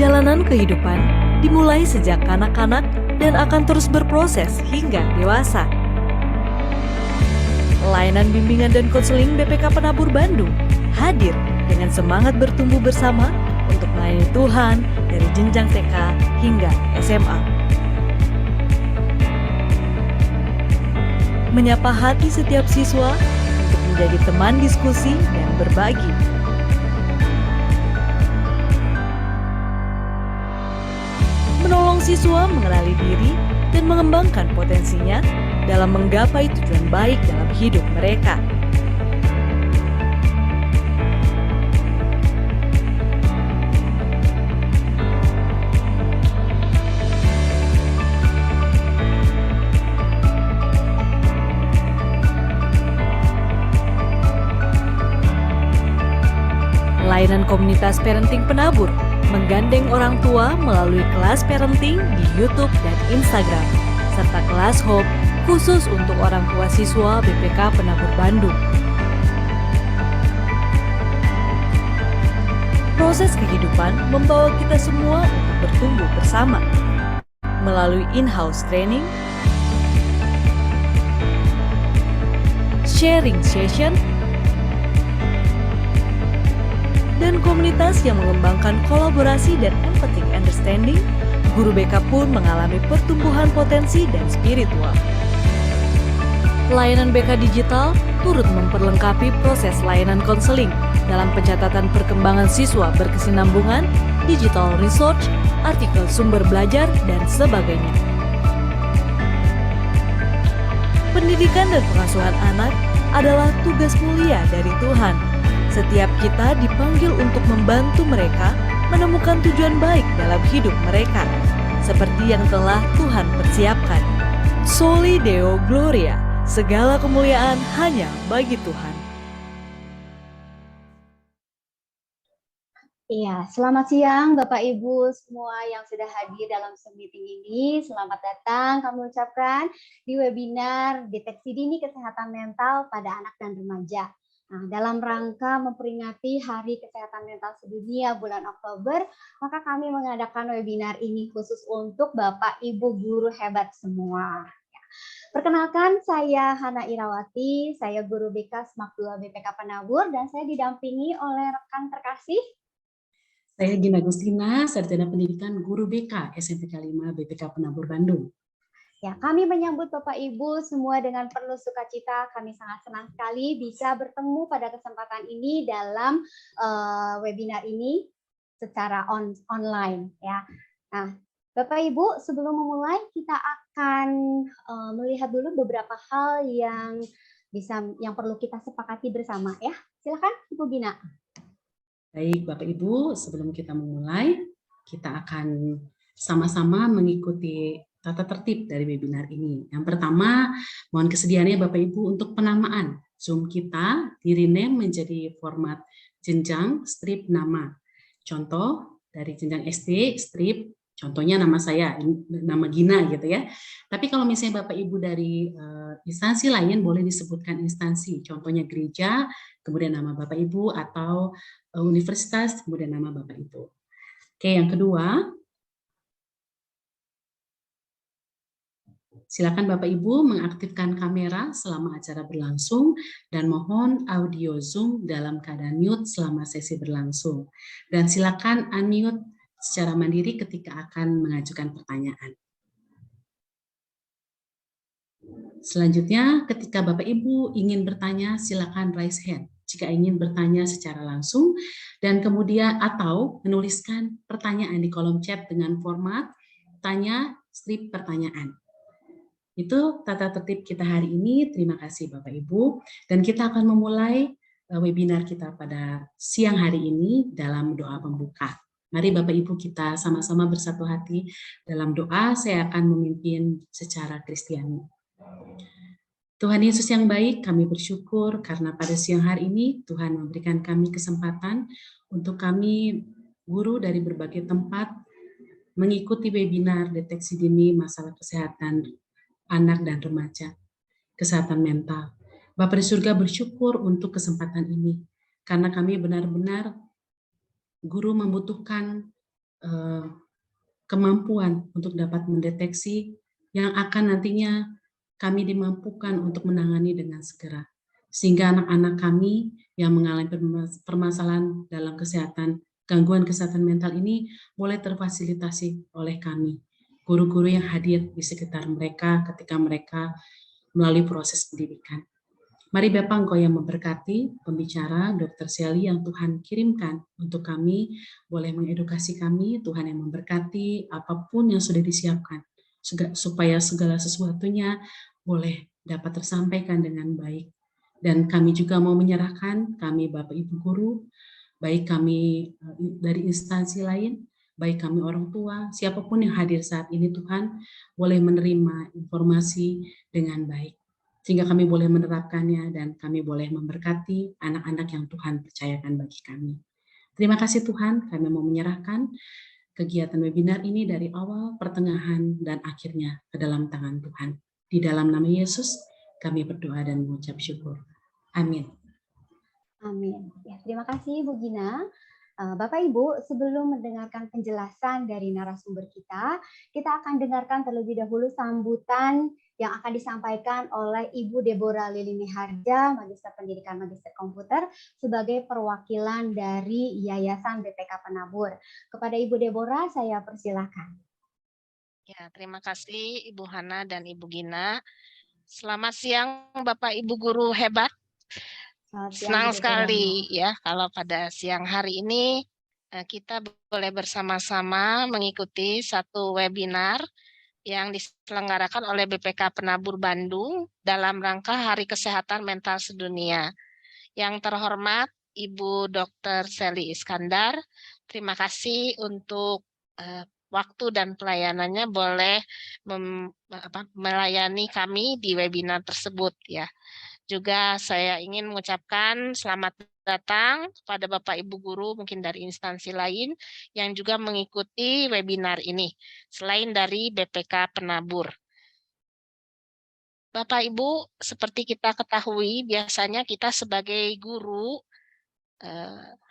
Perjalanan kehidupan dimulai sejak kanak-kanak dan akan terus berproses hingga dewasa. Layanan bimbingan dan konseling BPK Penabur Bandung hadir dengan semangat bertumbuh bersama untuk melayani Tuhan dari jenjang TK hingga SMA. Menyapa hati setiap siswa untuk menjadi teman diskusi dan berbagi. Menolong siswa mengenali diri dan mengembangkan potensinya dalam menggapai tujuan baik dalam hidup mereka. Layanan komunitas parenting penabur menggandeng orang tua melalui kelas parenting di YouTube dan Instagram, serta kelas Hope khusus untuk orang tua siswa BPK Penabur Bandung. Proses kehidupan membawa kita semua untuk bertumbuh bersama melalui in-house training, sharing session, dan komunitas yang mengembangkan kolaborasi dan empathic understanding. Guru BK pun mengalami pertumbuhan potensi dan spiritual. Layanan BK Digital turut memperlengkapi proses layanan konseling dalam pencatatan perkembangan siswa berkesinambungan, digital research, artikel sumber belajar, dan sebagainya. Pendidikan dan pengasuhan anak adalah tugas mulia dari Tuhan. Setiap kita dipanggil untuk membantu mereka menemukan tujuan baik dalam hidup mereka, seperti yang telah Tuhan persiapkan. Soli Deo Gloria, segala kemuliaan hanya bagi Tuhan. Iya, selamat siang Bapak Ibu semua yang sudah hadir dalam Zoom meeting ini. Selamat datang kami ucapkan di webinar Deteksi Dini Kesehatan Mental pada Anak dan Remaja. Nah, dalam rangka memperingati Hari Kesehatan Mental Sedunia bulan Oktober, maka kami mengadakan webinar ini khusus untuk Bapak Ibu guru hebat semua. Perkenalkan, saya Hana Irawati, saya guru BK SMAK 2 BPK Penabur, dan saya didampingi oleh rekan terkasih. Saya Gina Gustina, Sarjana Pendidikan Guru BK SMPK 5 BPK Penabur Bandung. Ya, kami menyambut Bapak Ibu semua dengan penuh sukacita. Kami sangat senang sekali bisa bertemu pada kesempatan ini dalam webinar ini secara online. Ya, nah, Bapak Ibu, sebelum memulai kita akan melihat dulu beberapa hal yang perlu kita sepakati bersama. Ya, silakan Ibu Gina. Baik, Bapak Ibu, sebelum kita memulai, kita akan sama-sama mengikuti tata tertib dari webinar ini. Yang pertama, mohon kesediaannya Bapak Ibu untuk penamaan. Zoom kita di-rename menjadi format jenjang strip nama. Contoh dari jenjang SD, strip, contohnya nama saya, nama Gina gitu ya. Tapi kalau misalnya Bapak Ibu dari instansi lain boleh disebutkan instansi. Contohnya gereja, kemudian nama Bapak Ibu, atau universitas, kemudian nama Bapak Ibu. Oke, yang kedua, silakan Bapak Ibu mengaktifkan kamera selama acara berlangsung dan mohon audio Zoom dalam keadaan mute selama sesi berlangsung. Dan silakan unmute secara mandiri ketika akan mengajukan pertanyaan. Selanjutnya, ketika Bapak Ibu ingin bertanya, silakan raise hand jika ingin bertanya secara langsung, dan kemudian atau menuliskan pertanyaan di kolom chat dengan format tanya strip pertanyaan. Itu tata tertib kita hari ini. Terima kasih Bapak Ibu. Dan kita akan memulai webinar kita pada siang hari ini dalam doa pembuka. Mari Bapak Ibu kita sama-sama bersatu hati dalam doa. Saya akan memimpin secara Kristiani. Tuhan Yesus yang baik, kami bersyukur karena pada siang hari ini Tuhan memberikan kami kesempatan untuk kami guru dari berbagai tempat mengikuti webinar deteksi dini masalah kesehatan anak dan remaja, kesehatan mental. Bapa di surga bersyukur untuk kesempatan ini, karena kami benar-benar guru membutuhkan kemampuan untuk dapat mendeteksi yang akan nantinya kami dimampukan untuk menangani dengan segera. Sehingga anak-anak kami yang mengalami permasalahan dalam gangguan kesehatan mental ini boleh terfasilitasi oleh kami, guru-guru yang hadir di sekitar mereka ketika mereka melalui proses pendidikan. Mari Bapak Engkau yang memberkati pembicara Dr. Sally yang Tuhan kirimkan untuk kami, boleh mengedukasi kami, Tuhan yang memberkati apapun yang sudah disiapkan, supaya segala sesuatunya boleh dapat tersampaikan dengan baik. Dan kami juga mau menyerahkan, kami Bapak Ibu Guru, baik kami dari instansi lain, baik kami orang tua, siapapun yang hadir saat ini Tuhan, boleh menerima informasi dengan baik, sehingga kami boleh menerapkannya dan kami boleh memberkati anak-anak yang Tuhan percayakan bagi kami. Terima kasih Tuhan, kami mau menyerahkan kegiatan webinar ini dari awal, pertengahan, dan akhirnya ke dalam tangan Tuhan. Di dalam nama Yesus, kami berdoa dan mengucap syukur. Amin. Amin. Ya, terima kasih Bu Gina. Bapak Ibu, sebelum mendengarkan penjelasan dari narasumber kita akan dengarkan terlebih dahulu sambutan yang akan disampaikan oleh Ibu Deborah Lili Miharja, Magister Pendidikan Magister Komputer, sebagai perwakilan dari Yayasan BPK Penabur. Kepada Ibu Deborah, saya persilahkan. Ya, terima kasih Ibu Hana dan Ibu Gina. Selamat siang Bapak Ibu guru hebat. Senang sekali ya kalau pada siang hari ini kita boleh bersama-sama mengikuti satu webinar yang diselenggarakan oleh BPK Penabur Bandung dalam rangka Hari Kesehatan Mental Sedunia. Yang terhormat Ibu Dr. Sally Iskandar, terima kasih untuk waktu dan pelayanannya boleh melayani kami di webinar tersebut ya. Juga saya ingin mengucapkan selamat datang kepada Bapak Ibu guru mungkin dari instansi lain yang juga mengikuti webinar ini selain dari BPK Penabur. Bapak Ibu, seperti kita ketahui biasanya kita sebagai guru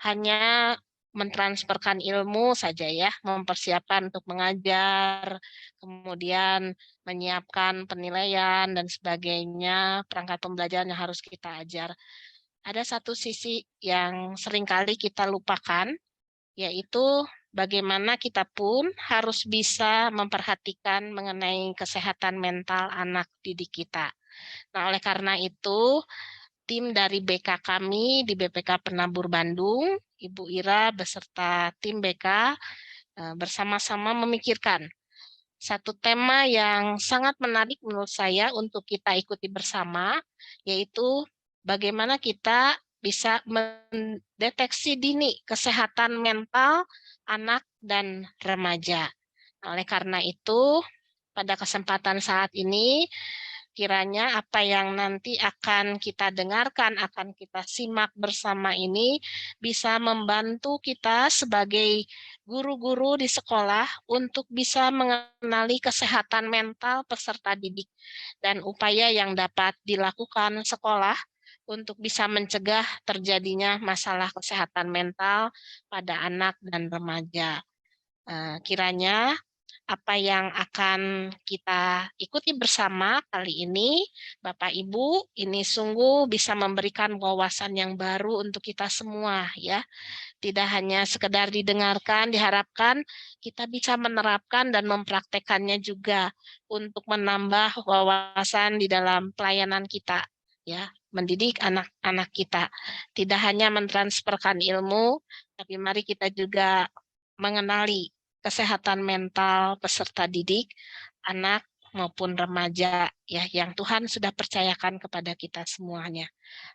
hanya mentransferkan ilmu saja ya, mempersiapkan untuk mengajar, kemudian menyiapkan penilaian dan sebagainya, perangkat pembelajaran yang harus kita ajar. Ada satu sisi yang seringkali kita lupakan, yaitu bagaimana kita pun harus bisa memperhatikan mengenai kesehatan mental anak didik kita. Nah, oleh karena itu, tim dari BK kami di BPK Penabur Bandung, Ibu Ira beserta tim BK bersama-sama memikirkan satu tema yang sangat menarik menurut saya untuk kita ikuti bersama, yaitu bagaimana kita bisa mendeteksi dini kesehatan mental anak dan remaja. Oleh karena itu, pada kesempatan saat ini, kiranya apa yang nanti akan kita dengarkan, akan kita simak bersama ini bisa membantu kita sebagai guru-guru di sekolah untuk bisa mengenali kesehatan mental peserta didik dan upaya yang dapat dilakukan sekolah untuk bisa mencegah terjadinya masalah kesehatan mental pada anak dan remaja. Kiranya apa yang akan kita ikuti bersama kali ini, Bapak Ibu, ini sungguh bisa memberikan wawasan yang baru untuk kita semua ya. Tidak hanya sekedar didengarkan, diharapkan kita bisa menerapkan dan mempraktekannya juga untuk menambah wawasan di dalam pelayanan kita ya, mendidik anak-anak kita. Tidak hanya mentransferkan ilmu, tapi mari kita juga mengenali kesehatan mental peserta didik, anak maupun remaja ya yang Tuhan sudah percayakan kepada kita semuanya.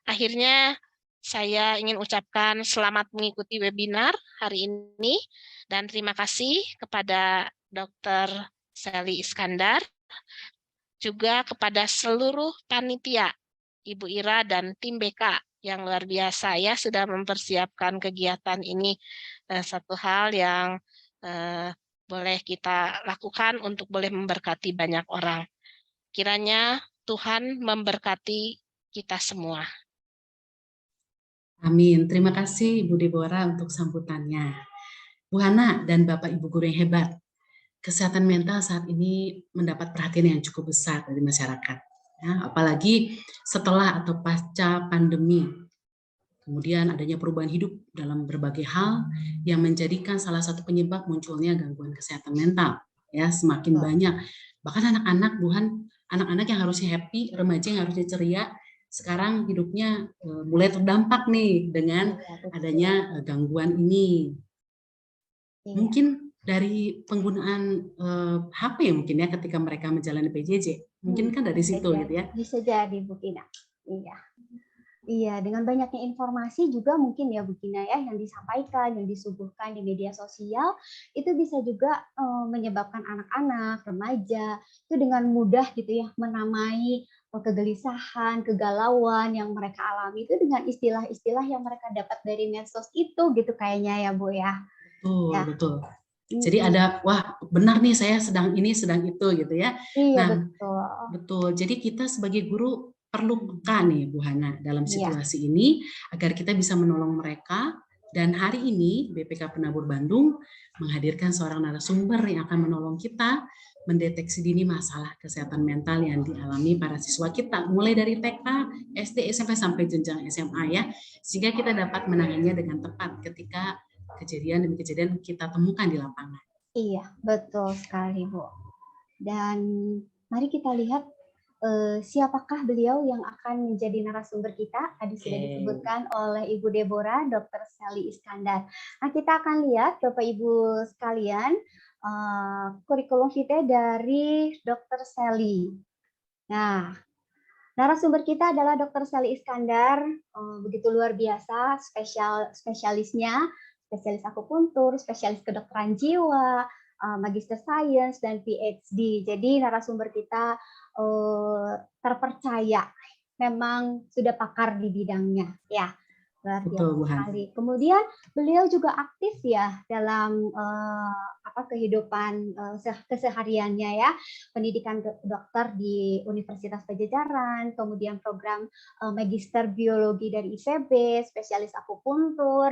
Akhirnya saya ingin ucapkan selamat mengikuti webinar hari ini dan terima kasih kepada Dr. Sally Iskandar, juga kepada seluruh panitia, Ibu Ira dan tim BK yang luar biasa ya sudah mempersiapkan kegiatan ini, satu hal yang boleh kita lakukan untuk boleh memberkati banyak orang. Kiranya Tuhan memberkati kita semua. Amin. Terima kasih Ibu Deborah untuk sambutannya. Bu Hana dan Bapak Ibu guru yang hebat, kesehatan mental saat ini mendapat perhatian yang cukup besar dari masyarakat. Ya, apalagi setelah atau pasca pandemi. Kemudian adanya perubahan hidup dalam berbagai hal yang menjadikan salah satu penyebab munculnya gangguan kesehatan mental. Ya, semakin banyak. Bahkan anak-anak, anak-anak yang harusnya happy, remaja yang harusnya ceria, sekarang hidupnya mulai terdampak nih dengan adanya gangguan ini. Mungkin dari penggunaan HP mungkin ya ketika mereka menjalani PJJ, mungkin kan dari situ gitu ya. Bisa jadi Bu Kina. Iya. Iya, dengan banyaknya informasi juga mungkin ya Bu Kina ya yang disampaikan, yang disuguhkan di media sosial itu bisa juga menyebabkan anak-anak, remaja itu dengan mudah gitu ya menamai kegelisahan, kegalauan yang mereka alami itu dengan istilah-istilah yang mereka dapat dari medsos itu gitu kayaknya ya Bu ya. Betul, Ya. betul. Jadi ada, wah benar nih saya sedang ini, sedang itu gitu ya. Iya, nah, betul. Betul. Jadi kita sebagai guru perlu peka nih Bu Hana dalam situasi ini agar kita bisa menolong mereka. Dan hari ini BPK Penabur Bandung menghadirkan seorang narasumber yang akan menolong kita mendeteksi dini masalah kesehatan mental yang dialami para siswa kita, mulai dari TK, SD, SMP sampai jenjang SMA ya, sehingga kita dapat menangannya dengan tepat ketika kejadian demi kejadian kita temukan di lapangan. Iya, betul sekali Bu. Dan mari kita lihat siapakah beliau yang akan menjadi narasumber kita. Tadi sudah disebutkan oleh Ibu Deborah, Dr. Sally Iskandar. Nah, kita akan lihat Bapak Ibu sekalian kurikulum vitae dari Dr. Sally. Nah, narasumber kita adalah Dr. Sally Iskandar, begitu luar biasa, spesialis akupuntur, spesialis kedokteran jiwa, Magister Science dan PhD. Jadi narasumber kita terpercaya, memang sudah pakar di bidangnya, ya. Luar biasa sekali. Kemudian beliau juga aktif ya dalam kehidupan kesehariannya ya, pendidikan dokter di Universitas Pajajaran, kemudian program Magister Biologi dari IPB, spesialis akupuntur,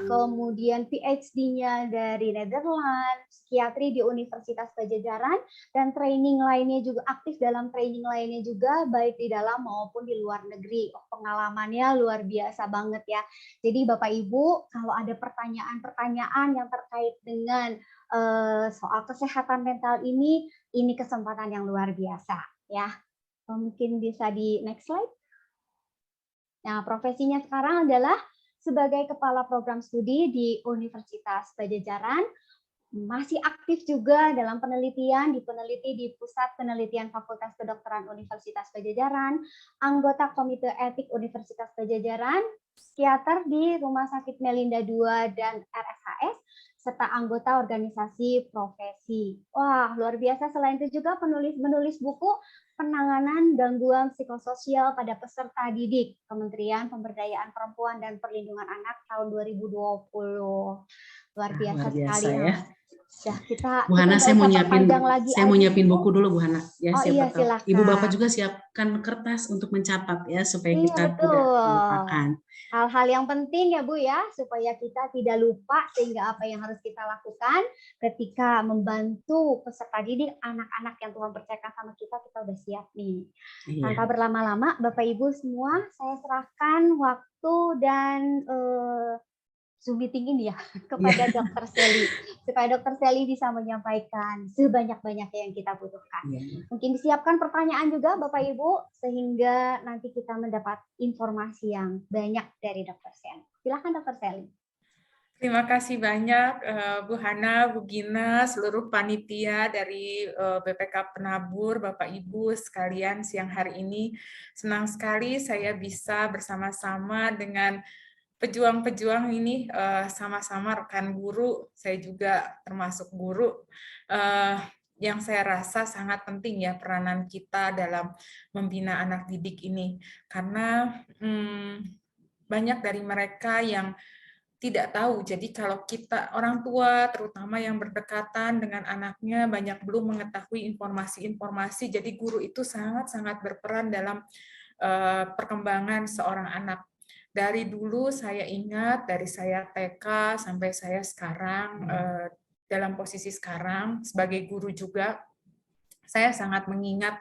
kemudian PhD-nya dari Netherlands, psikiatri di Universitas Pajajaran, dan training lainnya juga, aktif dalam training lainnya juga, baik di dalam maupun di luar negeri. Pengalamannya luar biasa banget ya. Jadi Bapak Ibu, kalau ada pertanyaan-pertanyaan yang terkait dengan soal kesehatan mental ini kesempatan yang luar biasa ya. Mungkin bisa di next slide. Nah, profesinya sekarang adalah sebagai Kepala Program Studi di Universitas Pajajaran, masih aktif juga dalam penelitian, peneliti di Pusat Penelitian Fakultas Kedokteran Universitas Pajajaran, anggota Komite Etik Universitas Pajajaran, psikiater di Rumah Sakit Melinda II dan RSHS, serta anggota organisasi profesi. Wah, luar biasa. Selain itu juga menulis buku penanganan gangguan psikososial pada peserta didik Kementerian Pemberdayaan Perempuan dan Perlindungan Anak tahun 2020. Luar biasa sekali ya. Ya, kita Bu Hana, saya mau nyiapin buku dulu Bu Hana ya. Silakan. Ibu Bapak juga siapkan kertas untuk mencatat ya supaya kita betul. tidak melupakan Hal-hal yang penting ya Bu ya, supaya kita tidak lupa, sehingga apa yang harus kita lakukan ketika membantu peserta didik, anak-anak yang Tuhan percayakan sama kita udah siap nih. Tanpa berlama-lama, Bapak Ibu semua, saya serahkan waktu dan Zoom meeting ini ya kepada Dr. Sally, supaya Dr. Sally bisa menyampaikan sebanyak-banyaknya yang kita butuhkan. Mungkin disiapkan pertanyaan juga Bapak Ibu, sehingga nanti kita mendapat informasi yang banyak dari Dr. Sally. Silakan Dr. Sally. Terima kasih banyak Bu Hana, Bu Gina, seluruh panitia dari BPK Penabur, Bapak Ibu sekalian siang hari ini. Senang sekali saya bisa bersama-sama dengan pejuang-pejuang ini, sama-sama rekan guru, saya juga termasuk guru, yang saya rasa sangat penting ya peranan kita dalam membina anak didik ini. Karena banyak dari mereka yang tidak tahu, jadi kalau kita orang tua, terutama yang berdekatan dengan anaknya, banyak belum mengetahui informasi-informasi, jadi guru itu sangat-sangat berperan dalam perkembangan seorang anak. dari dulu saya ingat, dari saya TK sampai saya sekarang, dalam posisi sekarang sebagai guru juga, saya sangat mengingat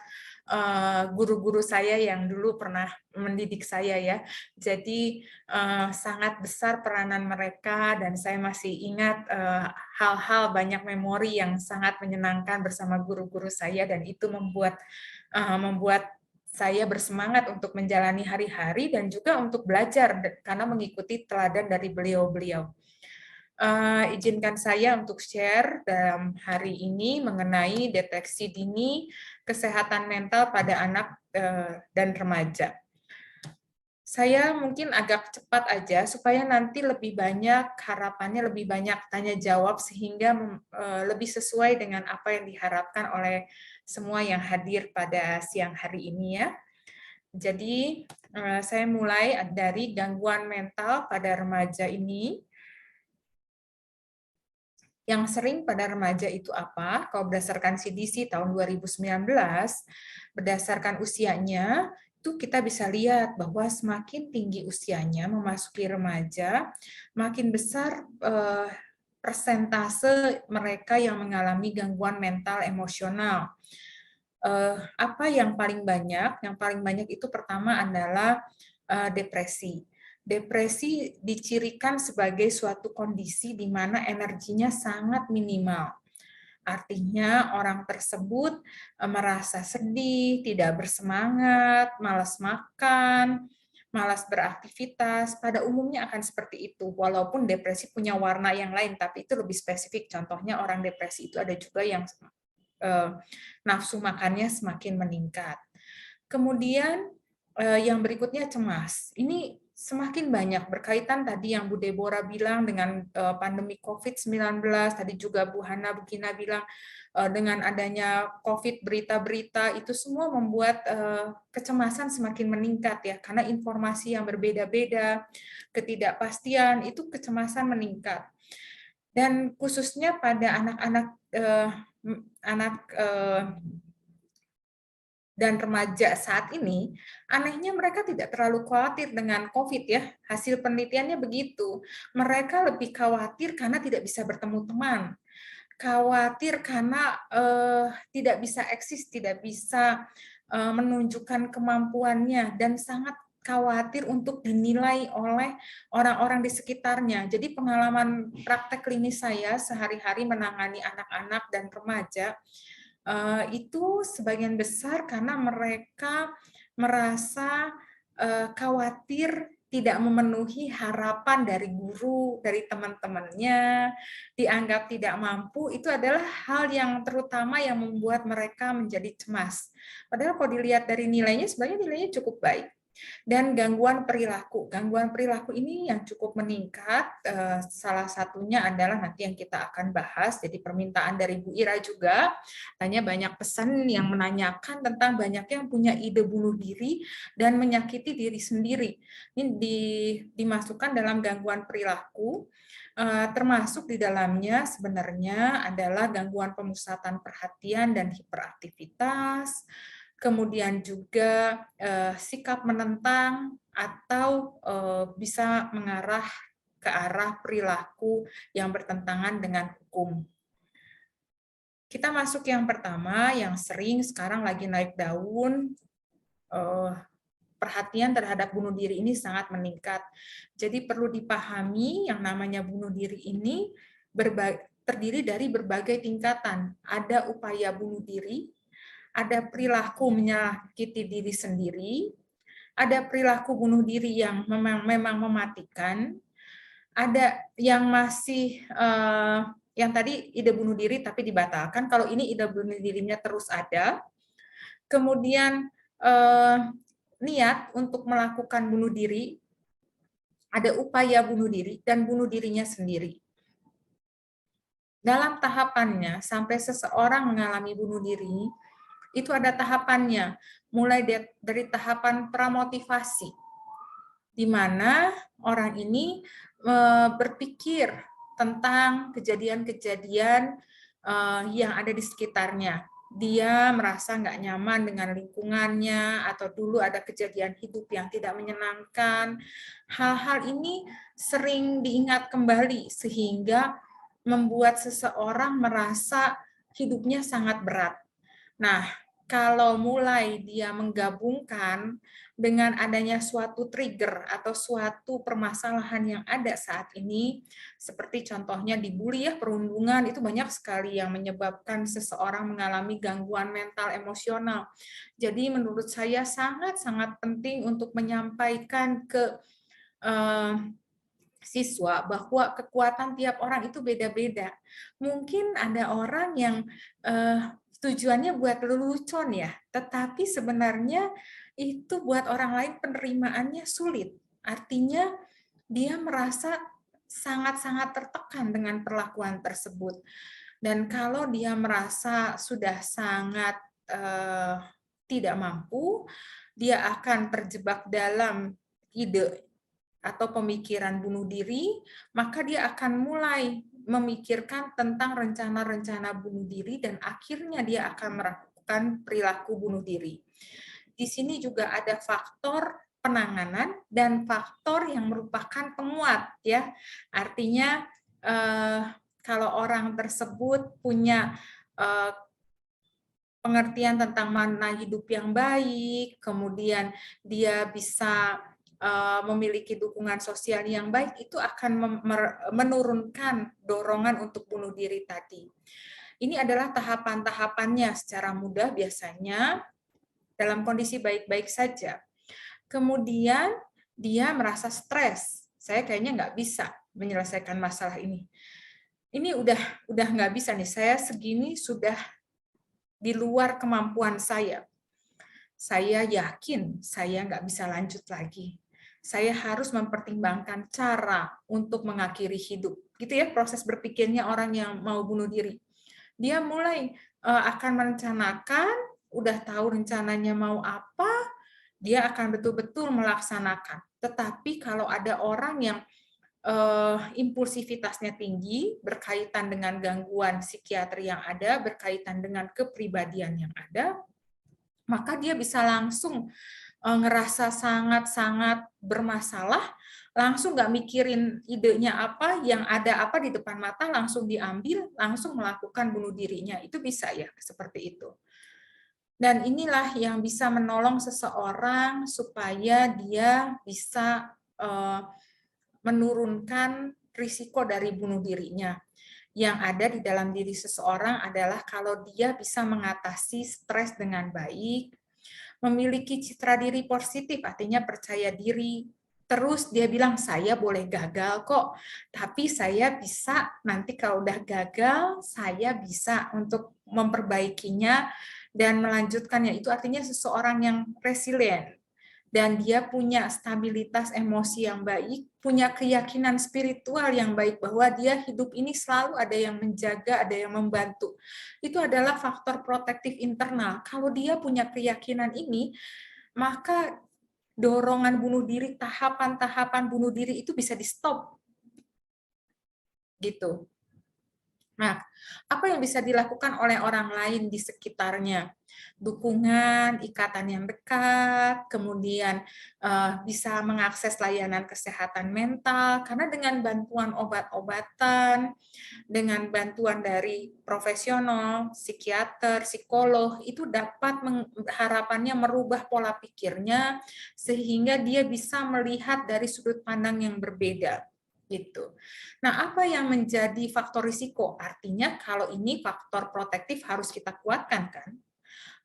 guru-guru saya yang dulu pernah mendidik saya ya. Jadi sangat besar peranan mereka dan saya masih ingat hal-hal banyak memori yang sangat menyenangkan bersama guru-guru saya dan itu membuat saya bersemangat untuk menjalani hari-hari dan juga untuk belajar karena mengikuti teladan dari beliau-beliau. Izinkan saya untuk share dalam hari ini mengenai deteksi dini kesehatan mental pada anak dan remaja. Saya mungkin agak cepat aja supaya nanti lebih banyak harapannya lebih banyak tanya jawab sehingga lebih sesuai dengan apa yang diharapkan oleh semua yang hadir pada siang hari ini ya. Jadi saya mulai dari gangguan mental pada remaja ini. Yang sering pada remaja itu apa? Kalau berdasarkan CDC tahun 2019, berdasarkan usianya, itu kita bisa lihat bahwa semakin tinggi usianya memasuki remaja, makin besar persentase mereka yang mengalami gangguan mental emosional. Apa yang paling banyak? Yang paling banyak itu pertama adalah depresi. Depresi dicirikan sebagai suatu kondisi di mana energinya sangat minimal. Artinya orang tersebut merasa sedih, tidak bersemangat, malas makan, malas beraktivitas. Pada umumnya akan seperti itu. Walaupun depresi punya warna yang lain, tapi itu lebih spesifik. Contohnya orang depresi itu ada juga yang nafsu makannya semakin meningkat. Kemudian yang berikutnya cemas. Ini semakin banyak berkaitan tadi yang Bu Deborah bilang dengan pandemi COVID-19, tadi juga Bu Hana, Bu Gina bilang dengan adanya COVID, berita-berita, itu semua membuat kecemasan semakin meningkat ya, karena informasi yang berbeda-beda, ketidakpastian, itu kecemasan meningkat. Dan khususnya pada anak-anak dan remaja saat ini, anehnya mereka tidak terlalu khawatir dengan COVID ya. Hasil penelitiannya begitu. Mereka lebih khawatir karena tidak bisa bertemu teman. Khawatir karena tidak bisa eksis, tidak bisa menunjukkan kemampuannya, dan sangat khawatir untuk dinilai oleh orang-orang di sekitarnya. Jadi pengalaman praktek klinis saya sehari-hari menangani anak-anak dan remaja, itu sebagian besar karena mereka merasa khawatir tidak memenuhi harapan dari guru, dari teman-temannya, dianggap tidak mampu. Itu adalah hal yang terutama yang membuat mereka menjadi cemas. Padahal kalau dilihat dari nilainya, sebenarnya nilainya cukup baik. Dan gangguan perilaku ini yang cukup meningkat, salah satunya adalah nanti yang kita akan bahas, jadi permintaan dari Bu Ira juga, hanya banyak pesan yang menanyakan tentang banyak yang punya ide bunuh diri dan menyakiti diri sendiri. Ini dimasukkan dalam gangguan perilaku, termasuk di dalamnya sebenarnya adalah gangguan pemusatan perhatian dan hiperaktivitas, kemudian juga sikap menentang atau bisa mengarah ke arah perilaku yang bertentangan dengan hukum. Kita masuk yang pertama, yang sering sekarang lagi naik daun, perhatian terhadap bunuh diri ini sangat meningkat. Jadi perlu dipahami yang namanya bunuh diri ini terdiri dari berbagai tingkatan. Ada upaya bunuh diri, ada perilaku menyakiti diri sendiri, ada perilaku bunuh diri yang memang mematikan, ada yang masih yang tadi ide bunuh diri tapi dibatalkan, kalau ini ide bunuh dirinya terus ada. Kemudian niat untuk melakukan bunuh diri, ada upaya bunuh diri dan bunuh dirinya sendiri. Dalam tahapannya sampai seseorang mengalami bunuh diri, itu ada tahapannya, mulai dari tahapan pramotivasi, di mana orang ini berpikir tentang kejadian-kejadian yang ada di sekitarnya. dia merasa nggak nyaman dengan lingkungannya, atau dulu ada kejadian hidup yang tidak menyenangkan. Hal-hal ini sering diingat kembali sehingga membuat seseorang merasa hidupnya sangat berat. Nah, kalau mulai dia menggabungkan dengan adanya suatu trigger atau suatu permasalahan yang ada saat ini, seperti contohnya dibully ya, perundungan, itu banyak sekali yang menyebabkan seseorang mengalami gangguan mental emosional. Jadi menurut saya sangat-sangat penting untuk menyampaikan ke siswa bahwa kekuatan tiap orang itu beda-beda. Mungkin ada orang yang tujuannya buat lelucon ya, tetapi sebenarnya itu buat orang lain penerimaannya sulit. Artinya dia merasa sangat-sangat tertekan dengan perlakuan tersebut. Dan kalau dia merasa sudah sangat tidak mampu, dia akan terjebak dalam ide atau pemikiran bunuh diri, maka dia akan mulai memikirkan tentang rencana-rencana bunuh diri dan akhirnya dia akan melakukan perilaku bunuh diri. Di sini juga ada faktor penanganan dan faktor yang merupakan penguat ya. Artinya kalau orang tersebut punya pengertian tentang makna hidup yang baik, kemudian dia bisa memiliki dukungan sosial yang baik, itu akan menurunkan dorongan untuk bunuh diri tadi. Ini adalah tahapan-tahapannya secara mudah biasanya dalam kondisi baik-baik saja. Kemudian dia merasa stres, saya kayaknya nggak bisa menyelesaikan masalah ini. Ini udah nggak bisa nih, saya segini sudah di luar kemampuan saya. Saya yakin saya nggak bisa lanjut lagi. Saya harus mempertimbangkan cara untuk mengakhiri hidup. Gitu ya proses berpikirnya orang yang mau bunuh diri. Dia mulai akan merencanakan, udah tahu rencananya mau apa, dia akan betul-betul melaksanakan. Tetapi kalau ada orang yang impulsivitasnya tinggi, berkaitan dengan gangguan psikiatri yang ada, berkaitan dengan kepribadian yang ada, maka dia bisa langsung ngerasa sangat-sangat bermasalah, langsung nggak mikirin idenya apa, yang ada apa di depan mata, langsung diambil, langsung melakukan bunuh dirinya. Itu bisa ya, seperti itu. Dan inilah yang bisa menolong seseorang supaya dia bisa menurunkan risiko dari bunuh dirinya. Yang ada di dalam diri seseorang adalah kalau dia bisa mengatasi stres dengan baik, memiliki citra diri positif, artinya percaya diri. Terus dia bilang, saya boleh gagal kok, tapi saya bisa, nanti kalau udah gagal, saya bisa untuk memperbaikinya dan melanjutkannya. Itu artinya seseorang yang resilient. Dan dia punya stabilitas emosi yang baik, punya keyakinan spiritual yang baik bahwa dia hidup ini selalu ada yang menjaga, ada yang membantu. Itu adalah faktor protektif internal. Kalau dia punya keyakinan ini, maka dorongan bunuh diri, tahapan-tahapan bunuh diri itu bisa di-stop. Gitu. Nah, apa yang bisa dilakukan oleh orang lain di sekitarnya? Dukungan, ikatan yang dekat, kemudian bisa mengakses layanan kesehatan mental, karena dengan bantuan obat-obatan, dengan bantuan dari profesional, psikiater, psikolog, itu dapat harapannya merubah pola pikirnya, sehingga dia bisa melihat dari sudut pandang yang berbeda. Gitu. Nah, apa yang menjadi faktor risiko? Artinya kalau ini faktor protektif harus kita kuatkan kan?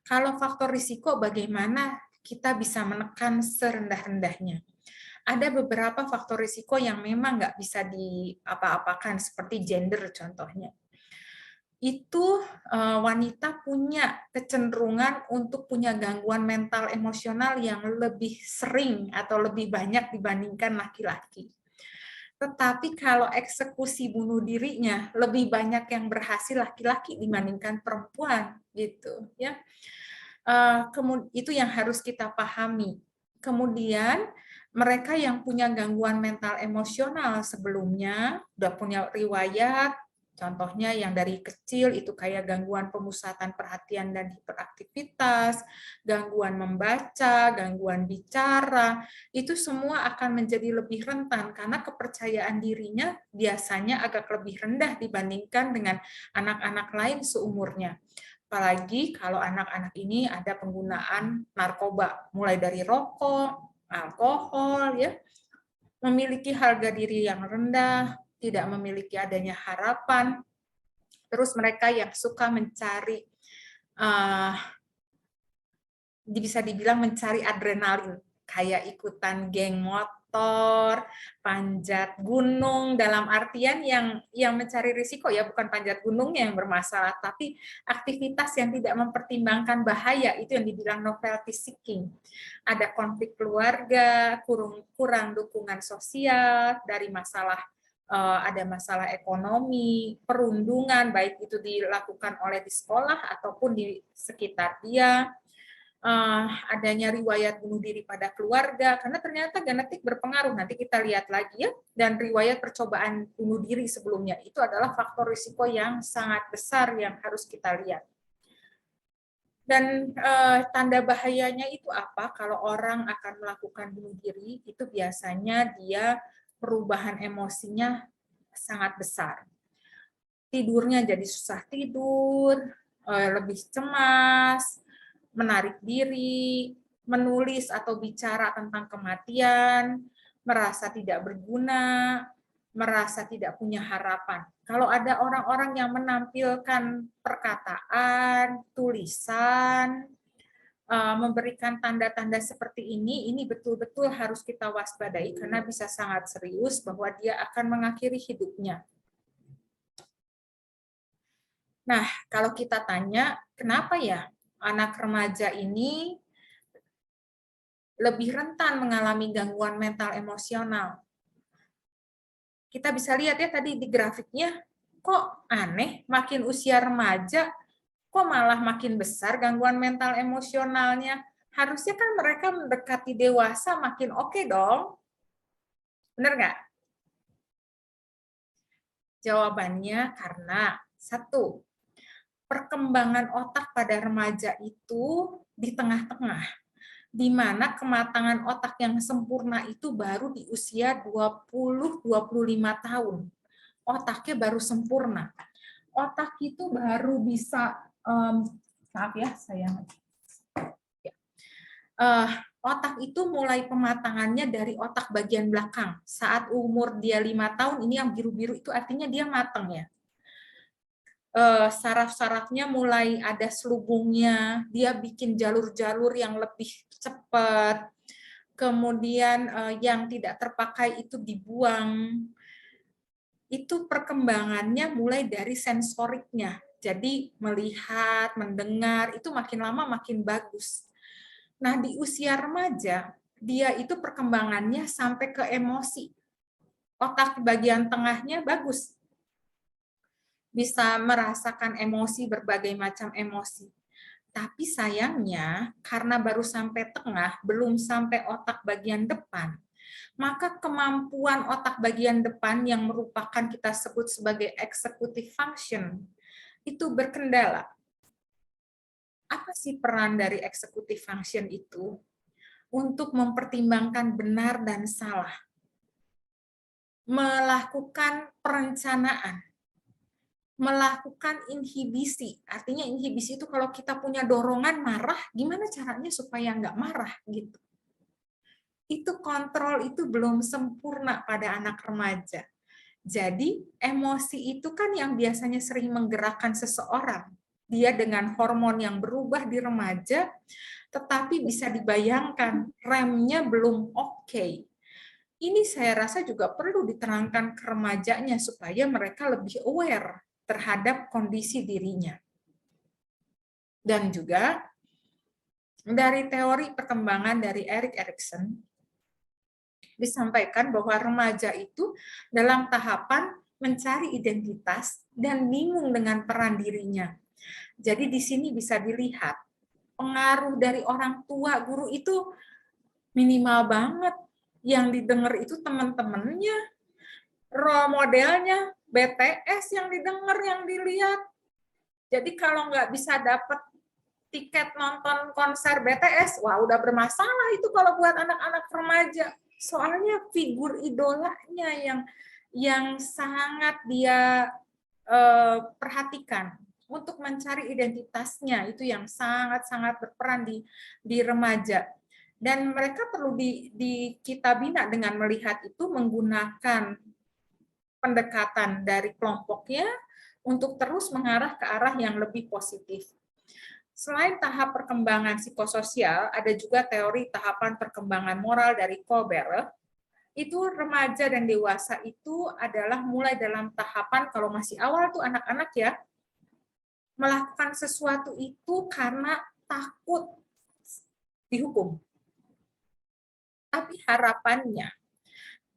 Kalau faktor risiko bagaimana kita bisa menekan serendah-rendahnya? Ada beberapa faktor risiko yang memang nggak bisa diapa-apakan, seperti gender contohnya. Itu wanita punya kecenderungan untuk punya gangguan mental emosional yang lebih sering atau lebih banyak dibandingkan laki-laki. Tetapi kalau eksekusi bunuh dirinya lebih banyak yang berhasil laki-laki dibandingkan perempuan, gitu ya. Itu yang harus kita pahami. Kemudian mereka yang punya gangguan mental emosional sebelumnya, udah punya riwayat Contohnya yang dari kecil itu kayak gangguan pemusatan perhatian dan hiperaktivitas, gangguan membaca, gangguan bicara, itu semua akan menjadi lebih rentan karena kepercayaan dirinya biasanya agak lebih rendah dibandingkan dengan anak-anak lain seumurnya. Apalagi kalau anak-anak ini ada penggunaan narkoba, mulai dari rokok, alkohol, ya, memiliki harga diri yang rendah, tidak memiliki adanya harapan. Terus mereka yang suka mencari, bisa dibilang mencari adrenalin, kayak ikutan geng motor, panjat gunung, dalam artian yang mencari risiko, ya bukan panjat gunungnya yang bermasalah, tapi aktivitas yang tidak mempertimbangkan bahaya, itu yang dibilang novelty seeking. Ada konflik keluarga, kurang dukungan sosial, dari masalah ada masalah ekonomi, perundungan, baik itu dilakukan oleh di sekolah ataupun di sekitar dia, adanya riwayat bunuh diri pada keluarga, karena ternyata genetik berpengaruh, nanti kita lihat lagi ya, dan riwayat percobaan bunuh diri sebelumnya, itu adalah faktor risiko yang sangat besar yang harus kita lihat. Dan tanda bahayanya itu apa? Kalau orang akan melakukan bunuh diri, itu biasanya dia perubahan emosinya sangat besar. Tidurnya jadi susah tidur, lebih cemas, menarik diri, menulis atau bicara tentang kematian, merasa tidak berguna, merasa tidak punya harapan. Kalau ada orang-orang yang menampilkan perkataan, tulisan, memberikan tanda-tanda seperti ini betul-betul harus kita waspadai karena bisa sangat serius bahwa dia akan mengakhiri hidupnya. Nah, kalau kita tanya, kenapa ya anak remaja ini lebih rentan mengalami gangguan mental emosional? Kita bisa lihat ya tadi di grafiknya, kok aneh, makin usia remaja, kok malah makin besar gangguan mental emosionalnya. Harusnya kan mereka mendekati dewasa makin oke dong. Benar nggak? Jawabannya karena, satu, perkembangan otak pada remaja itu di tengah-tengah, di mana kematangan otak yang sempurna itu baru di usia 20-25 tahun. Otaknya baru sempurna. Otak itu baru bisa, maaf ya, saya otak itu mulai pematangannya dari otak bagian belakang. Saat umur dia 5 tahun, ini yang biru-biru itu artinya dia matang ya. Saraf-sarafnya mulai ada selubungnya, dia bikin jalur-jalur yang lebih cepat, kemudian yang tidak terpakai itu dibuang. Itu perkembangannya mulai dari sensoriknya, jadi melihat, mendengar, itu makin lama makin bagus. Nah, di usia remaja, dia itu perkembangannya sampai ke emosi. Otak bagian tengahnya bagus, bisa merasakan emosi, berbagai macam emosi. Tapi sayangnya, karena baru sampai tengah, belum sampai otak bagian depan, maka kemampuan otak bagian depan yang merupakan kita sebut sebagai executive function, itu berkendala. Apa sih peran dari executive function itu? Untuk mempertimbangkan benar dan salah, melakukan perencanaan, melakukan inhibisi. Artinya inhibisi itu kalau kita punya dorongan marah, gimana caranya supaya nggak marah gitu. Itu kontrol itu belum sempurna pada anak remaja. Jadi emosi itu kan yang biasanya sering menggerakkan seseorang. Dia dengan hormon yang berubah di remaja, tetapi bisa dibayangkan remnya belum oke. Ini saya rasa juga perlu diterangkan ke remajanya supaya mereka lebih aware terhadap kondisi dirinya. Dan juga dari teori perkembangan dari Erik Erikson disampaikan bahwa remaja itu dalam tahapan mencari identitas dan bingung dengan peran dirinya. Jadi di sini bisa dilihat pengaruh dari orang tua, guru itu minimal banget. Yang didengar itu teman-temannya, role modelnya BTS yang didengar, yang dilihat. Jadi kalau nggak bisa dapat tiket nonton konser BTS, wah udah bermasalah itu kalau buat anak-anak remaja. Soalnya figur idolanya yang sangat dia perhatikan untuk mencari identitasnya, itu yang sangat-sangat berperan di remaja. Dan mereka perlu kita bina dengan melihat itu, menggunakan pendekatan dari kelompoknya untuk terus mengarah ke arah yang lebih positif. Selain tahap perkembangan psikososial, ada juga teori tahapan perkembangan moral dari Kohlberg. Itu remaja dan dewasa itu adalah mulai dalam tahapan, kalau masih awal tuh anak-anak ya, melakukan sesuatu itu karena takut dihukum. Tapi harapannya,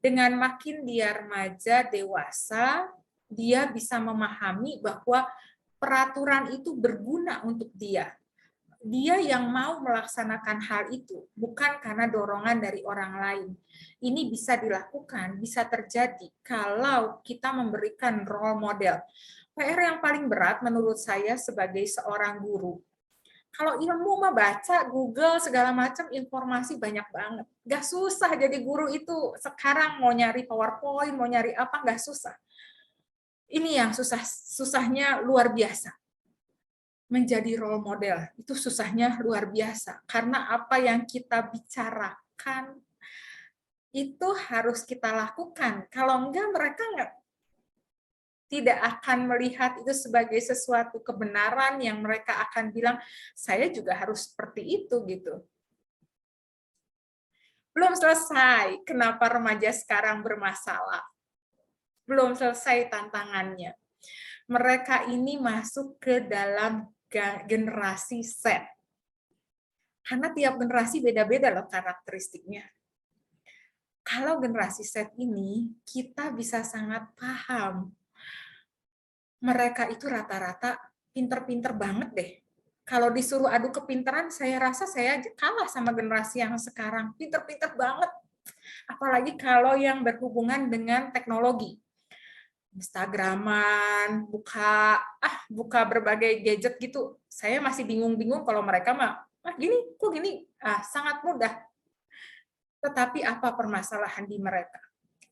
dengan makin dia remaja, dewasa, dia bisa memahami bahwa peraturan itu berguna untuk dia. Dia yang mau melaksanakan hal itu, bukan karena dorongan dari orang lain. Ini bisa dilakukan, bisa terjadi kalau kita memberikan role model. PR yang paling berat menurut saya sebagai seorang guru. Kalau ilmu mah baca, Google, segala macam informasi banyak banget. Gak susah jadi guru itu. Sekarang mau nyari PowerPoint, mau nyari apa, gak susah. Ini yang susahnya luar biasa. Menjadi role model, itu susahnya luar biasa. Karena apa yang kita bicarakan, itu harus kita lakukan. Kalau enggak, mereka tidak akan melihat itu sebagai sesuatu kebenaran yang mereka akan bilang, saya juga harus seperti itu gitu. Belum selesai kenapa remaja sekarang bermasalah. Belum selesai tantangannya. Mereka ini masuk ke dalam generasi Z. Karena tiap generasi beda-beda loh karakteristiknya. Kalau generasi Z ini, kita bisa sangat paham. Mereka itu rata-rata pinter-pinter banget deh. Kalau disuruh adu kepinteran, saya rasa saya kalah sama generasi yang sekarang. Pinter-pinter banget. Apalagi kalau yang berhubungan dengan teknologi. Instagraman, buka berbagai gadget gitu. Saya masih bingung-bingung kalau mereka mah, kok gini? Sangat mudah. Tetapi apa permasalahan di mereka?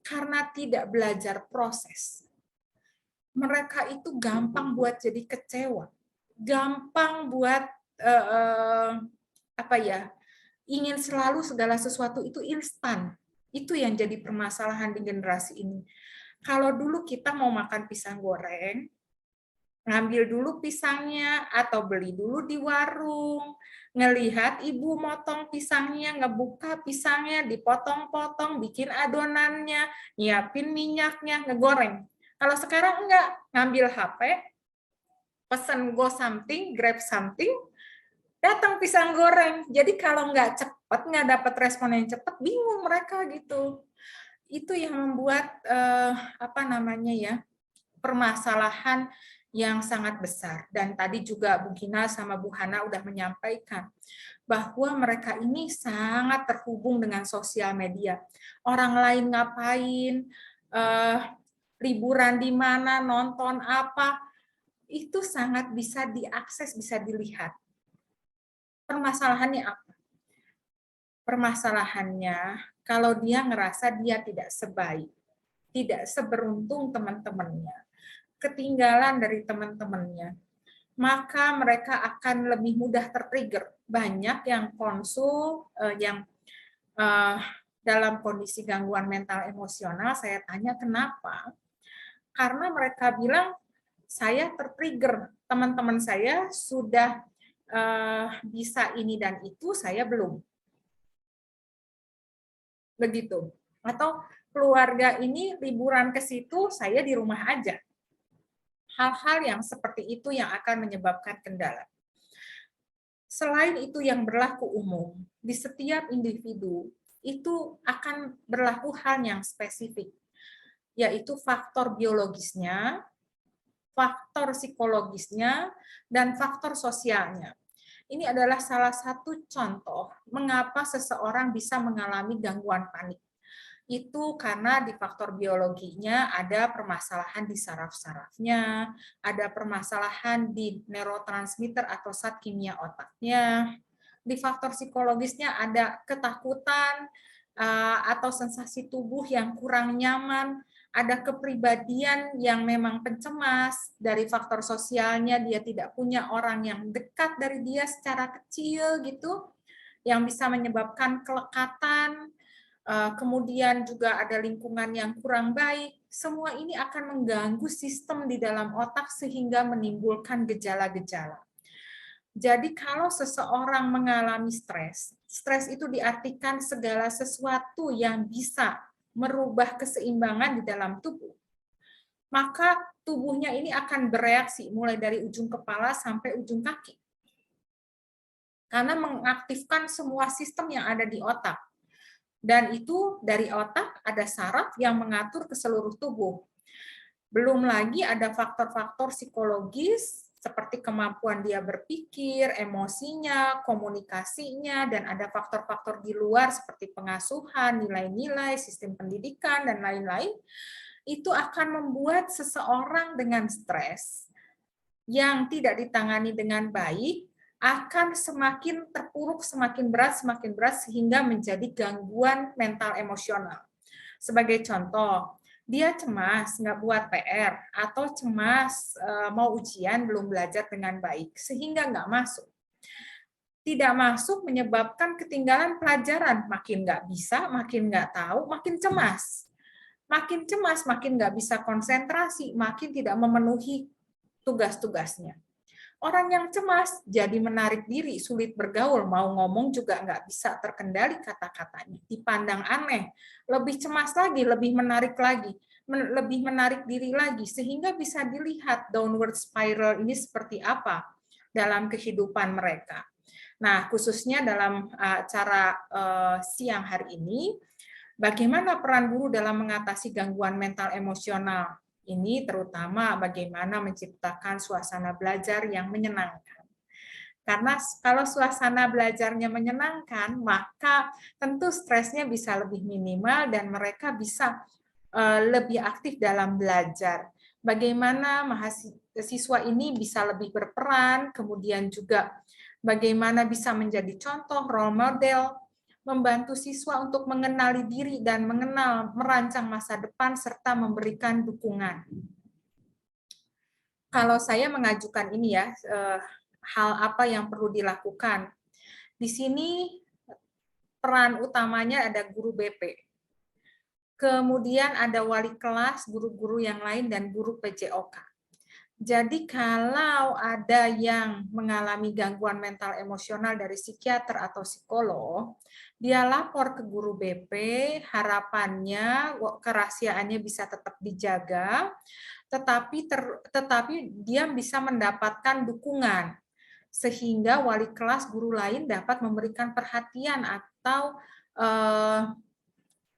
Karena tidak belajar proses. Mereka itu gampang buat jadi kecewa, gampang buat ingin selalu segala sesuatu itu instan. Itu yang jadi permasalahan di generasi ini. Kalau dulu kita mau makan pisang goreng, ngambil dulu pisangnya atau beli dulu di warung, ngelihat ibu motong pisangnya, ngebuka pisangnya, dipotong-potong, bikin adonannya, nyiapin minyaknya, ngegoreng. Kalau sekarang enggak, ngambil HP, pesen go something, grab something, datang pisang goreng. Jadi kalau nggak cepat, nggak dapat respon yang cepat, bingung mereka gitu. Itu yang membuat permasalahan yang sangat besar. Dan tadi juga Bu Gina sama Bu Hana udah menyampaikan bahwa mereka ini sangat terhubung dengan sosial media. Orang lain ngapain, liburan di mana, nonton apa, itu sangat bisa diakses, bisa dilihat. Permasalahannya apa? Permasalahannya kalau dia ngerasa dia tidak sebaik, tidak seberuntung teman-temannya, ketinggalan dari teman-temannya, maka mereka akan lebih mudah tertrigger. Banyak yang konsul, dalam kondisi gangguan mental emosional, saya tanya kenapa? Karena mereka bilang, saya tertrigger, teman-teman saya sudah bisa ini dan itu, saya belum. Begitu. Atau keluarga ini liburan ke situ, saya di rumah aja. Hal-hal yang seperti itu yang akan menyebabkan kendala. Selain itu yang berlaku umum, di setiap individu itu akan berlaku hal yang spesifik, yaitu faktor biologisnya, faktor psikologisnya, dan faktor sosialnya. Ini adalah salah satu contoh mengapa seseorang bisa mengalami gangguan panik. Itu karena di faktor biologinya ada permasalahan di saraf-sarafnya, ada permasalahan di neurotransmitter atau zat kimia otaknya. Di faktor psikologisnya ada ketakutan atau sensasi tubuh yang kurang nyaman, ada kepribadian yang memang pencemas, dari faktor sosialnya dia tidak punya orang yang dekat dari dia secara kecil gitu, yang bisa menyebabkan kelekatan, kemudian juga ada lingkungan yang kurang baik. Semua ini akan mengganggu sistem di dalam otak sehingga menimbulkan gejala-gejala. Jadi kalau seseorang mengalami stres, stres itu diartikan segala sesuatu yang bisa merubah keseimbangan di dalam tubuh. Maka tubuhnya ini akan bereaksi mulai dari ujung kepala sampai ujung kaki. Karena mengaktifkan semua sistem yang ada di otak. Dan itu dari otak ada saraf yang mengatur ke seluruh tubuh. Belum lagi ada faktor-faktor psikologis seperti kemampuan dia berpikir, emosinya, komunikasinya, dan ada faktor-faktor di luar seperti pengasuhan, nilai-nilai, sistem pendidikan, dan lain-lain. Itu akan membuat seseorang dengan stres yang tidak ditangani dengan baik akan semakin terpuruk, semakin berat, sehingga menjadi gangguan mental emosional. Sebagai contoh, dia cemas, nggak buat PR, atau cemas mau ujian, belum belajar dengan baik, sehingga nggak masuk. Tidak masuk menyebabkan ketinggalan pelajaran, makin nggak bisa, makin nggak tahu, makin cemas. Makin cemas, makin nggak bisa konsentrasi, makin tidak memenuhi tugas-tugasnya. Orang yang cemas jadi menarik diri, sulit bergaul, mau ngomong juga nggak bisa terkendali kata-katanya, dipandang aneh, lebih cemas lagi, lebih menarik lagi, lebih menarik diri lagi, sehingga bisa dilihat downward spiral ini seperti apa dalam kehidupan mereka. Nah, khususnya dalam acara siang hari ini, bagaimana peran guru dalam mengatasi gangguan mental emosional? Ini terutama bagaimana menciptakan suasana belajar yang menyenangkan. Karena kalau suasana belajarnya menyenangkan, maka tentu stresnya bisa lebih minimal dan mereka bisa lebih aktif dalam belajar. Bagaimana mahasiswa ini bisa lebih berperan, kemudian juga bagaimana bisa menjadi contoh, role model, membantu siswa untuk mengenali diri dan merancang masa depan serta memberikan dukungan. Kalau saya mengajukan ini ya, hal apa yang perlu dilakukan. Di sini peran utamanya ada guru BP. Kemudian ada wali kelas, guru-guru yang lain, dan guru PJOK. Jadi kalau ada yang mengalami gangguan mental emosional dari psikiater atau psikolog, dia lapor ke guru BP, harapannya kerahasiaannya bisa tetap dijaga, tetapi dia bisa mendapatkan dukungan, sehingga wali kelas guru lain dapat memberikan perhatian atau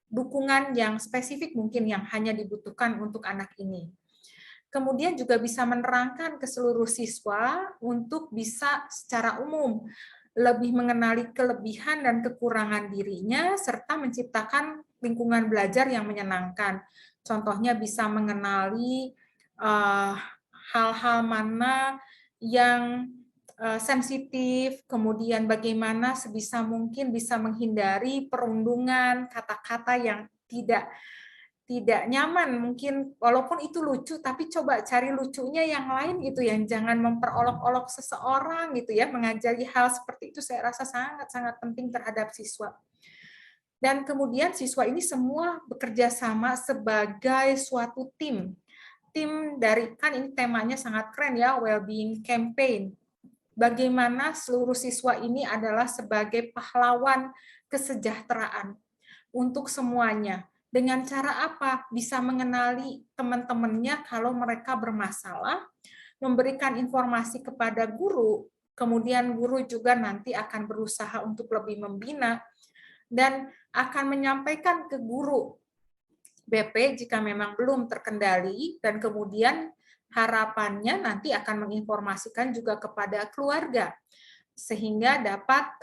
dukungan yang spesifik mungkin yang hanya dibutuhkan untuk anak ini. Kemudian juga bisa menerangkan ke seluruh siswa untuk bisa secara umum lebih mengenali kelebihan dan kekurangan dirinya, serta menciptakan lingkungan belajar yang menyenangkan. Contohnya bisa mengenali hal-hal mana yang sensitif, kemudian bagaimana sebisa mungkin bisa menghindari perundungan, kata-kata yang tidak nyaman, mungkin walaupun itu lucu, tapi coba cari lucunya yang lain gitu, yang jangan memperolok-olok seseorang gitu ya. Mengajari hal seperti itu saya rasa sangat-sangat penting terhadap siswa. Dan kemudian siswa ini semua bekerja sama sebagai suatu tim. Tim dari, kan ini temanya sangat keren ya, well-being campaign. Bagaimana seluruh siswa ini adalah sebagai pahlawan kesejahteraan untuk semuanya. Dengan cara apa? Bisa mengenali teman-temannya kalau mereka bermasalah, memberikan informasi kepada guru, kemudian guru juga nanti akan berusaha untuk lebih membina, dan akan menyampaikan ke guru BP jika memang belum terkendali, dan kemudian harapannya nanti akan menginformasikan juga kepada keluarga. sehingga dapat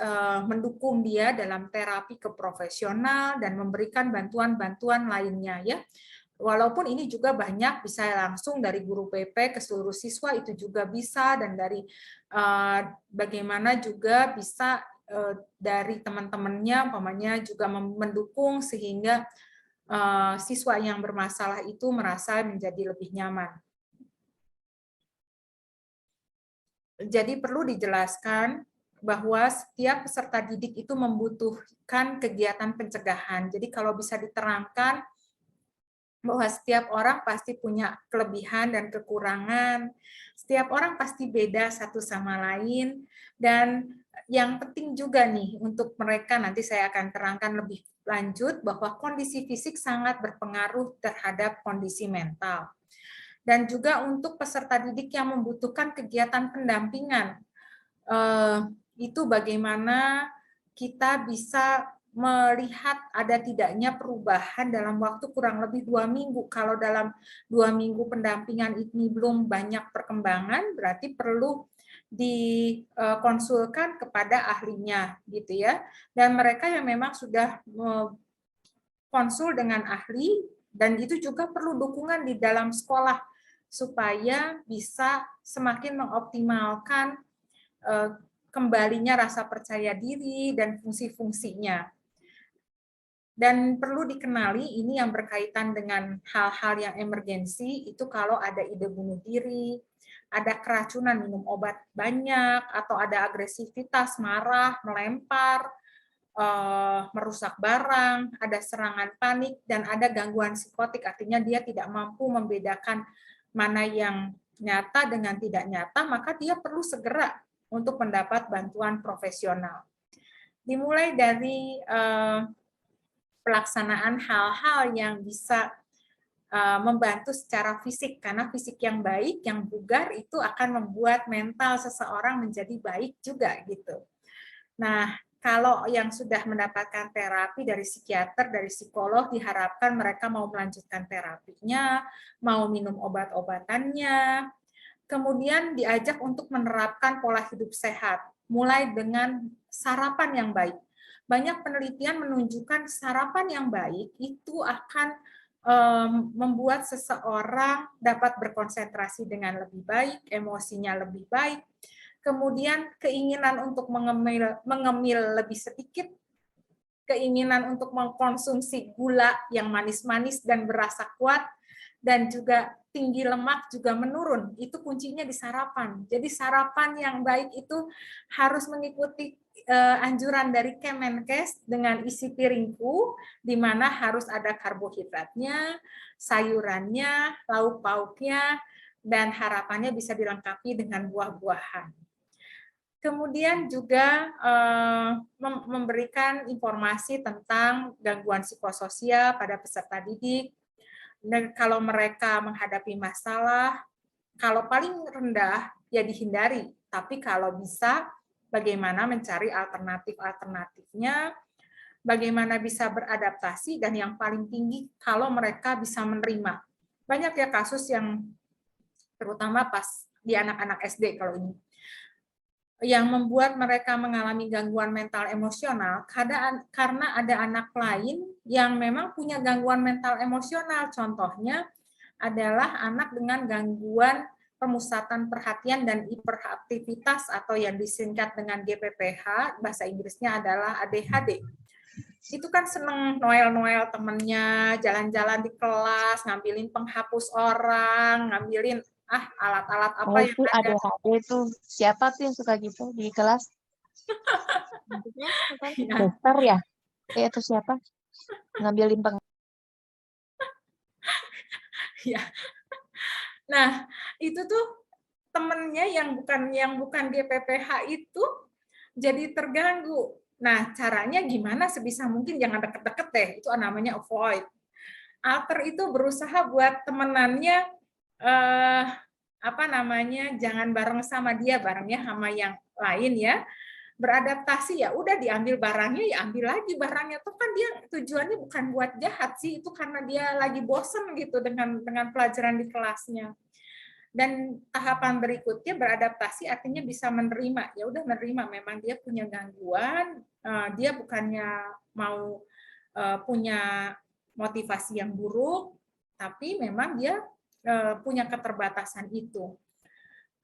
mendukung dia dalam terapi ke profesional dan memberikan bantuan-bantuan lainnya ya. Walaupun ini juga banyak bisa langsung dari guru PP ke seluruh siswa itu juga bisa, dan dari bagaimana juga bisa dari teman-temannya umpamanya juga mendukung sehingga siswa yang bermasalah itu merasa menjadi lebih nyaman. Jadi perlu dijelaskan bahwa setiap peserta didik itu membutuhkan kegiatan pencegahan. Jadi kalau bisa diterangkan bahwa setiap orang pasti punya kelebihan dan kekurangan, setiap orang pasti beda satu sama lain, dan yang penting juga nih untuk mereka, nanti saya akan terangkan lebih lanjut, bahwa kondisi fisik sangat berpengaruh terhadap kondisi mental. Dan juga untuk peserta didik yang membutuhkan kegiatan pendampingan, itu bagaimana kita bisa melihat ada tidaknya perubahan dalam waktu kurang lebih 2 minggu. Kalau dalam 2 minggu pendampingan ini belum banyak perkembangan, berarti perlu dikonsulkan kepada ahlinya, gitu ya. Dan mereka yang memang sudah konsul dengan ahli, dan itu juga perlu dukungan di dalam sekolah supaya bisa semakin mengoptimalkan kembalinya rasa percaya diri dan fungsi-fungsinya. Dan perlu dikenali ini yang berkaitan dengan hal-hal yang emergensi, itu kalau ada ide bunuh diri, ada keracunan minum obat banyak, atau ada agresivitas, marah, melempar, merusak barang, ada serangan panik, dan ada gangguan psikotik, artinya dia tidak mampu membedakan mana yang nyata dengan tidak nyata, maka dia perlu segera untuk mendapat bantuan profesional. Dimulai dari pelaksanaan hal-hal yang bisa membantu secara fisik, karena fisik yang baik, yang bugar itu akan membuat mental seseorang menjadi baik juga gitu. Nah, kalau yang sudah mendapatkan terapi dari psikiater, dari psikolog, diharapkan mereka mau melanjutkan terapinya, mau minum obat-obatannya, kemudian diajak untuk menerapkan pola hidup sehat, mulai dengan sarapan yang baik. Banyak penelitian menunjukkan sarapan yang baik itu akan membuat seseorang dapat berkonsentrasi dengan lebih baik, emosinya lebih baik, kemudian keinginan untuk mengemil lebih sedikit, keinginan untuk mengkonsumsi gula yang manis-manis dan berasa kuat, dan juga tinggi lemak juga menurun. Itu kuncinya di sarapan. Jadi sarapan yang baik itu harus mengikuti anjuran dari Kemenkes dengan isi piringku, di mana harus ada karbohidratnya, sayurannya, lauk pauknya, dan harapannya bisa dilengkapi dengan buah-buahan. Kemudian juga memberikan informasi tentang gangguan psikososial pada peserta didik. Dan kalau mereka menghadapi masalah, kalau paling rendah ya dihindari, tapi kalau bisa bagaimana mencari alternatif-alternatifnya, bagaimana bisa beradaptasi, dan yang paling tinggi kalau mereka bisa menerima. Banyak ya kasus yang terutama pas di anak-anak SD kalau ini, yang membuat mereka mengalami gangguan mental emosional karena ada anak lain yang memang punya gangguan mental emosional. Contohnya adalah anak dengan gangguan pemusatan perhatian dan hiperaktivitas atau yang disingkat dengan GPPH, bahasa Inggrisnya adalah ADHD. Itu kan seneng noel-noel temennya, jalan-jalan di kelas, ngambilin penghapus orang, ngambilin alat-alat apa yang itu ada. ADHD itu siapa tuh yang suka gitu di kelas? Dokter ya? Itu siapa? Ngambilin Ya. Nah, itu tuh temennya yang bukan GPPH itu jadi terganggu. Nah, caranya gimana sebisa mungkin jangan deket-deket deh. Itu namanya avoid. Alter itu berusaha buat temenannya jangan bareng sama dia, barengnya sama yang lain ya. Beradaptasi ya udah diambil barangnya, ya ambil lagi barangnya. Tuh kan dia tujuannya bukan buat jahat sih, itu karena dia lagi bosen gitu dengan pelajaran di kelasnya. Dan tahapan berikutnya beradaptasi artinya bisa menerima. Ya udah menerima, memang dia punya gangguan, dia bukannya mau punya motivasi yang buruk, tapi memang dia punya keterbatasan itu.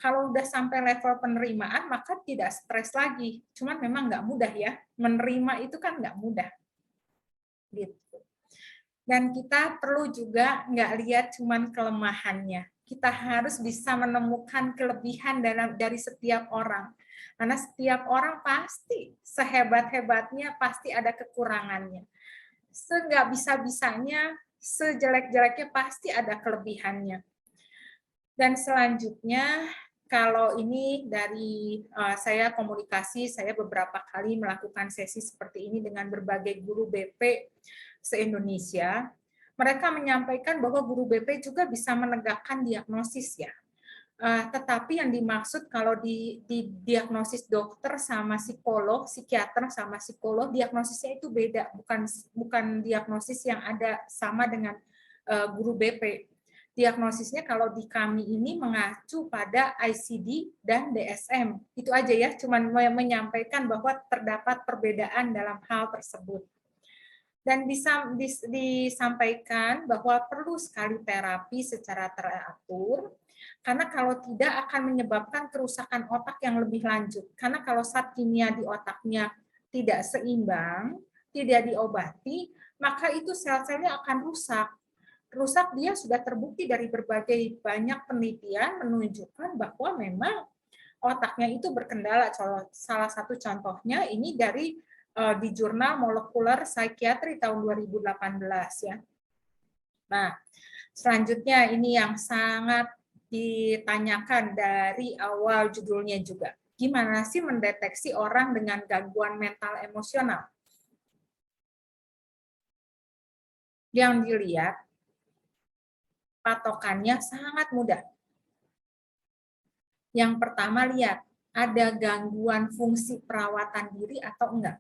Kalau udah sampai level penerimaan, maka tidak stres lagi. Cuman memang nggak mudah ya, menerima itu kan nggak mudah. Gitu. Dan kita perlu juga nggak lihat cuman kelemahannya. Kita harus bisa menemukan kelebihan dari setiap orang. Karena setiap orang pasti sehebat-hebatnya pasti ada kekurangannya. Nggak bisa-bisanya, sejelek-jeleknya pasti ada kelebihannya. Dan selanjutnya, kalau ini dari saya komunikasi, saya beberapa kali melakukan sesi seperti ini dengan berbagai guru BP se-Indonesia. Mereka menyampaikan bahwa guru BP juga bisa menegakkan diagnosis ya. Tetapi yang dimaksud kalau di diagnosis dokter sama psikolog, psikiater sama psikolog, diagnosisnya itu beda, bukan diagnosis yang ada sama dengan guru BP. Diagnosisnya kalau di kami ini mengacu pada ICD dan DSM. Itu aja ya, cuman menyampaikan bahwa terdapat perbedaan dalam hal tersebut. Dan bisa disampaikan bahwa perlu sekali terapi secara teratur, karena kalau tidak akan menyebabkan kerusakan otak yang lebih lanjut. Karena kalau zat kimia di otaknya tidak seimbang, tidak diobati, maka itu sel-selnya akan rusak. Rusak dia sudah terbukti dari berbagai banyak penelitian menunjukkan bahwa memang otaknya itu berkendala. Salah satu contohnya ini dari di jurnal Molecular Psychiatry tahun 2018 ya. Nah, selanjutnya ini yang sangat ditanyakan dari awal judulnya juga. Gimana sih mendeteksi orang dengan gangguan mental emosional? Yang dilihat patokannya sangat mudah. Yang pertama lihat, ada gangguan fungsi perawatan diri atau enggak.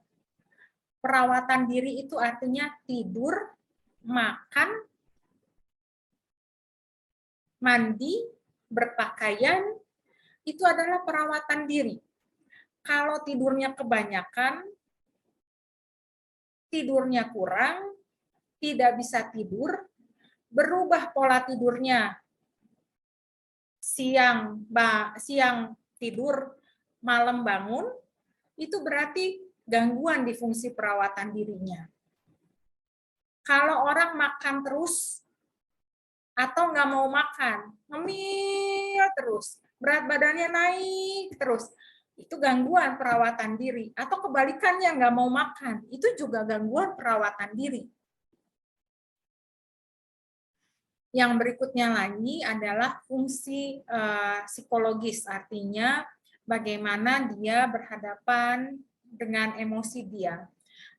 Perawatan diri itu artinya tidur, makan, mandi, berpakaian, itu adalah perawatan diri. Kalau tidurnya kebanyakan, tidurnya kurang, tidak bisa tidur, berubah pola tidurnya, siang tidur, malam bangun, itu berarti gangguan di fungsi perawatan dirinya. Kalau orang makan terus atau nggak mau makan, ngemil terus, berat badannya naik terus, itu gangguan perawatan diri. Atau kebalikannya nggak mau makan, itu juga gangguan perawatan diri. Yang berikutnya lagi adalah fungsi psikologis, artinya bagaimana dia berhadapan dengan emosi dia.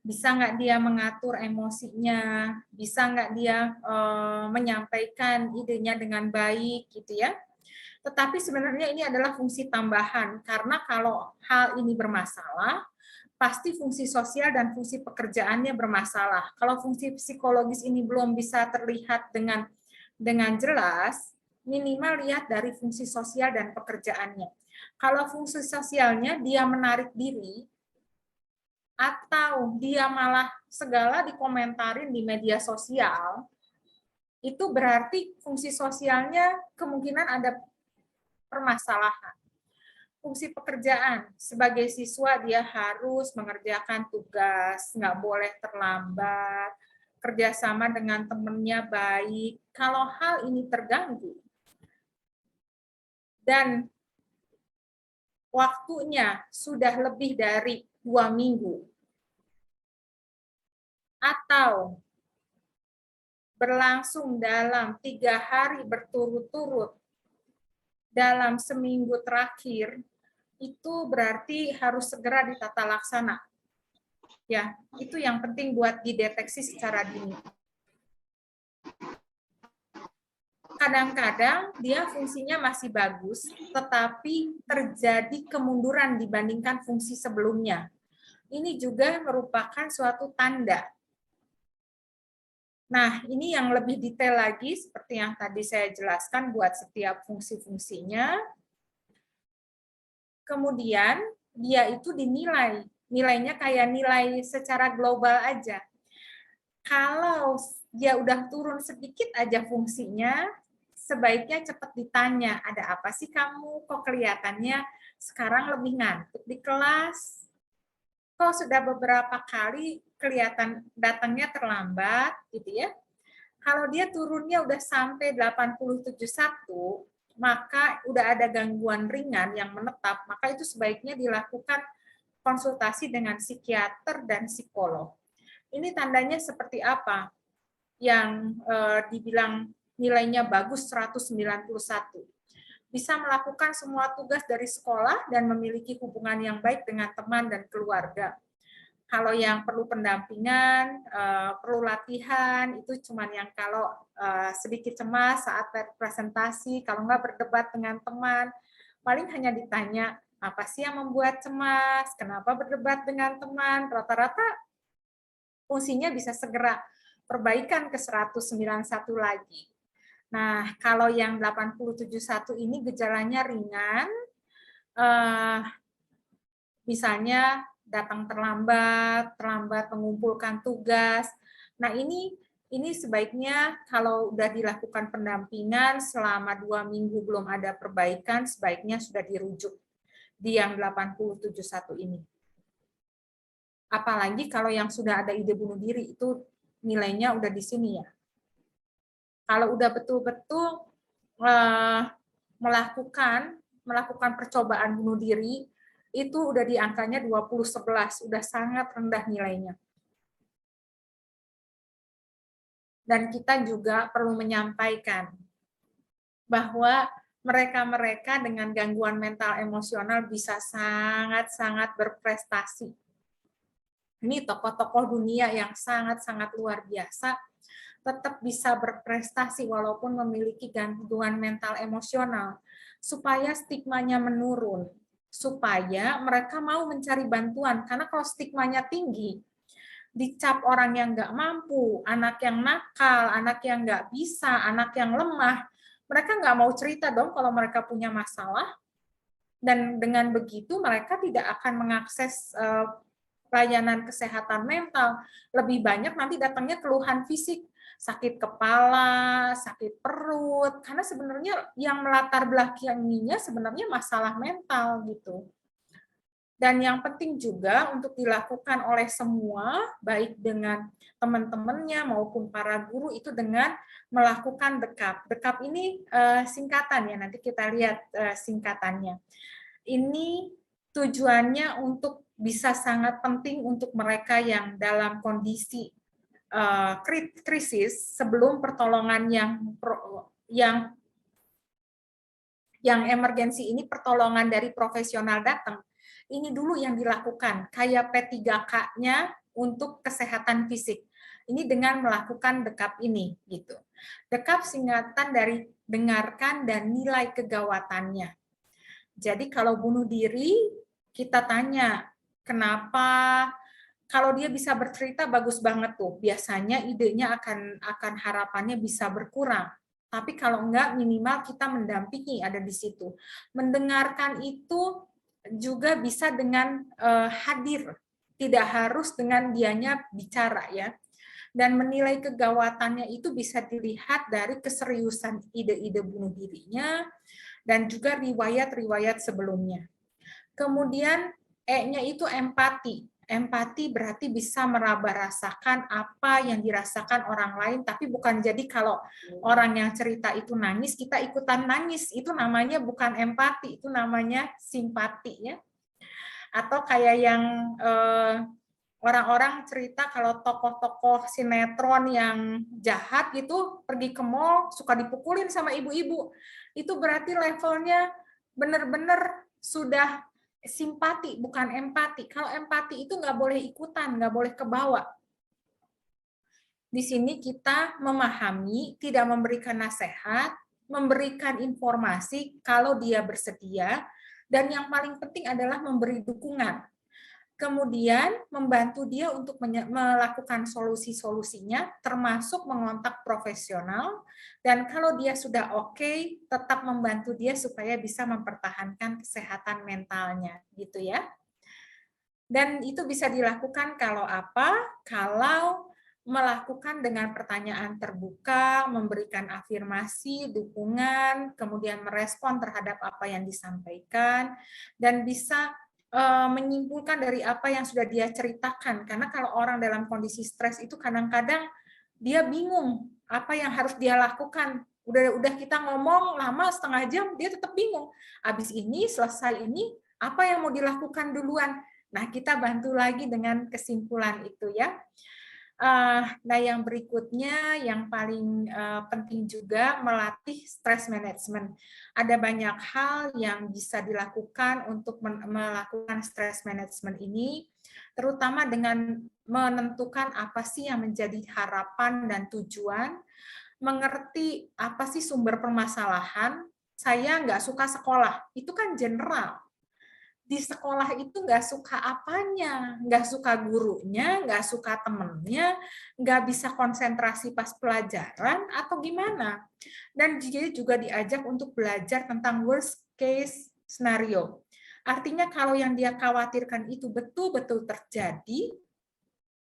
Bisa nggak dia mengatur emosinya, bisa nggak dia menyampaikan idenya dengan baik gitu ya. Tetapi sebenarnya ini adalah fungsi tambahan, karena kalau hal ini bermasalah, pasti fungsi sosial dan fungsi pekerjaannya bermasalah. Kalau fungsi psikologis ini belum bisa terlihat dengan jelas, minimal lihat dari fungsi sosial dan pekerjaannya. Kalau fungsi sosialnya dia menarik diri, atau dia malah segala dikomentarin di media sosial, itu berarti fungsi sosialnya kemungkinan ada permasalahan. Fungsi pekerjaan, sebagai siswa dia harus mengerjakan tugas, nggak boleh terlambat, kerjasama dengan temannya baik. Kalau hal ini terganggu dan waktunya sudah lebih dari 2 minggu atau berlangsung dalam 3 hari berturut-turut dalam seminggu terakhir, itu berarti harus segera ditata laksana. Ya, itu yang penting buat dideteksi secara dini. Kadang-kadang dia fungsinya masih bagus, tetapi terjadi kemunduran dibandingkan fungsi sebelumnya. Ini juga merupakan suatu tanda. Nah, ini yang lebih detail lagi seperti yang tadi saya jelaskan buat setiap fungsi-fungsinya. Kemudian dia itu dinilai. Nilainya kayak nilai secara global aja. Kalau dia udah turun sedikit aja fungsinya, sebaiknya cepat ditanya, ada apa sih kamu? Kok kelihatannya sekarang lebih ngantuk di kelas? Kok sudah beberapa kali kelihatan datangnya terlambat gitu ya? Kalau dia turunnya udah sampai 87,1, maka udah ada gangguan ringan yang menetap, maka itu sebaiknya dilakukan konsultasi dengan psikiater dan psikolog. Ini tandanya seperti apa? Yang dibilang nilainya bagus 191. Bisa melakukan semua tugas dari sekolah dan memiliki hubungan yang baik dengan teman dan keluarga. Kalau yang perlu pendampingan, perlu latihan, itu cuman yang kalau sedikit cemas saat presentasi, kalau nggak berdebat dengan teman, paling hanya ditanya, apa sih yang membuat cemas, kenapa berdebat dengan teman, rata-rata fungsinya bisa segera perbaikan ke 191 lagi. Nah, kalau yang 87,1 ini gejalanya ringan, misalnya datang terlambat mengumpulkan tugas. Nah, ini sebaiknya kalau sudah dilakukan pendampingan selama 2 minggu belum ada perbaikan, sebaiknya sudah dirujuk di yang 87,1 ini. Apalagi kalau yang sudah ada ide bunuh diri, itu nilainya udah di sini ya. Kalau udah betul-betul melakukan percobaan bunuh diri, itu udah di angkanya 20/11, udah sangat rendah nilainya. Dan kita juga perlu menyampaikan bahwa mereka-mereka dengan gangguan mental emosional bisa sangat-sangat berprestasi. Ini tokoh-tokoh dunia yang sangat-sangat luar biasa, tetap bisa berprestasi walaupun memiliki gangguan mental emosional, supaya stigmanya menurun, supaya mereka mau mencari bantuan. Karena kalau stigmanya tinggi, dicap orang yang nggak mampu, anak yang nakal, anak yang nggak bisa, anak yang lemah, mereka nggak mau cerita dong kalau mereka punya masalah. Dan dengan begitu mereka tidak akan mengakses layanan kesehatan mental. Lebih banyak nanti datangnya keluhan fisik, sakit kepala, sakit perut, karena sebenarnya yang melatar belakanginya sebenarnya masalah mental gitu. Dan yang penting juga untuk dilakukan oleh semua, baik dengan teman-temannya maupun para guru, itu dengan melakukan dekap. Dekap ini singkatan ya, nanti kita lihat singkatannya. Ini tujuannya untuk bisa sangat penting untuk mereka yang dalam kondisi krisis sebelum pertolongan yang emergensi ini, pertolongan dari profesional datang. Ini dulu yang dilakukan, kayak P3K-nya untuk kesehatan fisik. Ini dengan melakukan dekap ini gitu. Dekap singkatan dari dengarkan dan nilai kegawatannya. Jadi kalau bunuh diri, kita tanya kenapa. Kalau dia bisa bercerita bagus banget tuh, biasanya idenya akan harapannya bisa berkurang. Tapi kalau enggak, minimal kita mendampingi ada di situ. Mendengarkan itu juga bisa dengan hadir, tidak harus dengan dianya bicara ya. Dan menilai kegawatannya itu bisa dilihat dari keseriusan ide-ide bunuh dirinya dan juga riwayat-riwayat sebelumnya. Kemudian E-nya itu empati. Empati berarti bisa meraba rasakan apa yang dirasakan orang lain, tapi bukan jadi kalau orang yang cerita itu nangis, kita ikutan nangis. Itu namanya bukan empati, itu namanya simpati ya. Atau kayak yang orang-orang cerita kalau tokoh-tokoh sinetron yang jahat gitu pergi ke mall suka dipukulin sama ibu-ibu. Itu berarti levelnya benar-benar sudah simpati, bukan empati. Kalau empati itu nggak boleh ikutan, nggak boleh kebawa. Di sini kita memahami, tidak memberikan nasihat, memberikan informasi kalau dia bersedia, dan yang paling penting adalah memberi dukungan. Kemudian membantu dia untuk melakukan solusi-solusinya, termasuk mengontak profesional, dan kalau dia sudah oke, tetap membantu dia supaya bisa mempertahankan kesehatan mentalnya, gitu ya. Dan itu bisa dilakukan kalau apa? Kalau melakukan dengan pertanyaan terbuka, memberikan afirmasi, dukungan, kemudian merespon terhadap apa yang disampaikan, dan bisa menyimpulkan dari apa yang sudah dia ceritakan. Karena kalau orang dalam kondisi stres itu kadang-kadang dia bingung apa yang harus dia lakukan. Udah kita ngomong lama setengah jam, dia tetap bingung. Habis ini, selesai ini, apa yang mau dilakukan duluan? Nah, kita bantu lagi dengan kesimpulan itu ya. Nah, yang berikutnya yang paling penting juga melatih stress management. Ada banyak hal yang bisa dilakukan untuk melakukan stress management ini, terutama dengan menentukan apa sih yang menjadi harapan dan tujuan, mengerti apa sih sumber permasalahan. Saya nggak suka sekolah, itu kan general. Di sekolah itu nggak suka apanya, nggak suka gurunya, nggak suka temennya, nggak bisa konsentrasi pas pelajaran, atau gimana. Dan dia juga diajak untuk belajar tentang worst case scenario. Artinya kalau yang dia khawatirkan itu betul-betul terjadi,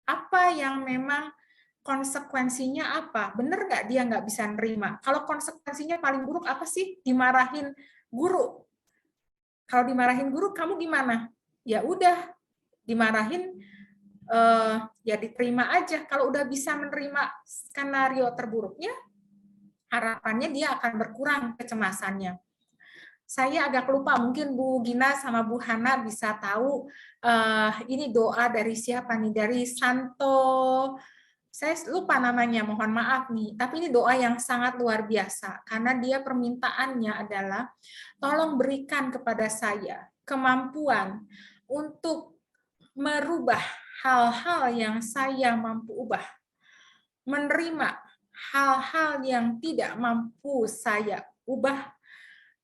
apa yang memang konsekuensinya apa? Bener nggak dia nggak bisa nerima? Kalau konsekuensinya paling buruk apa sih? Dimarahin guru. Kalau dimarahin guru, kamu gimana? Ya udah, dimarahin, ya diterima aja. Kalau udah bisa menerima skenario terburuknya, harapannya dia akan berkurang kecemasannya. Saya agak lupa, mungkin Bu Gina sama Bu Hana bisa tahu, ini doa dari siapa nih? Dari Santo, saya lupa namanya, mohon maaf nih. Tapi ini doa yang sangat luar biasa, karena dia permintaannya adalah, tolong berikan kepada saya kemampuan untuk merubah hal-hal yang saya mampu ubah, menerima hal-hal yang tidak mampu saya ubah,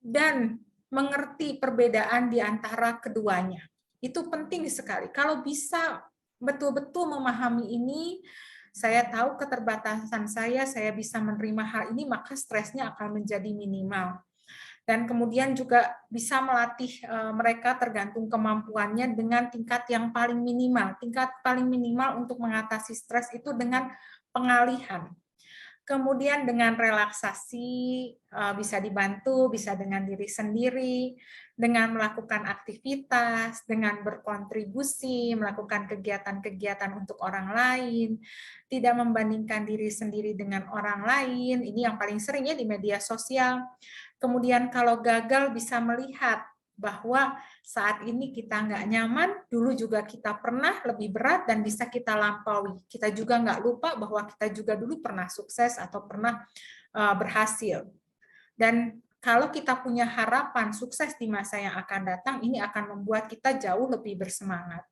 dan mengerti perbedaan di antara keduanya. Itu penting sekali. Kalau bisa betul-betul memahami ini, saya tahu keterbatasan saya bisa menerima hal ini, maka stresnya akan menjadi minimal. Dan kemudian juga bisa melatih mereka tergantung kemampuannya dengan tingkat yang paling minimal. Tingkat paling minimal untuk mengatasi stres itu dengan pengalihan. Kemudian dengan relaksasi bisa dibantu, bisa dengan diri sendiri, dengan melakukan aktivitas, dengan berkontribusi, melakukan kegiatan-kegiatan untuk orang lain, tidak membandingkan diri sendiri dengan orang lain, ini yang paling sering ya di media sosial. Kemudian kalau gagal bisa melihat bahwa saat ini kita nggak nyaman, dulu juga kita pernah lebih berat dan bisa kita lampaui. Kita juga nggak lupa bahwa kita juga dulu pernah sukses atau pernah berhasil. Dan kalau kita punya harapan sukses di masa yang akan datang, ini akan membuat kita jauh lebih bersemangat.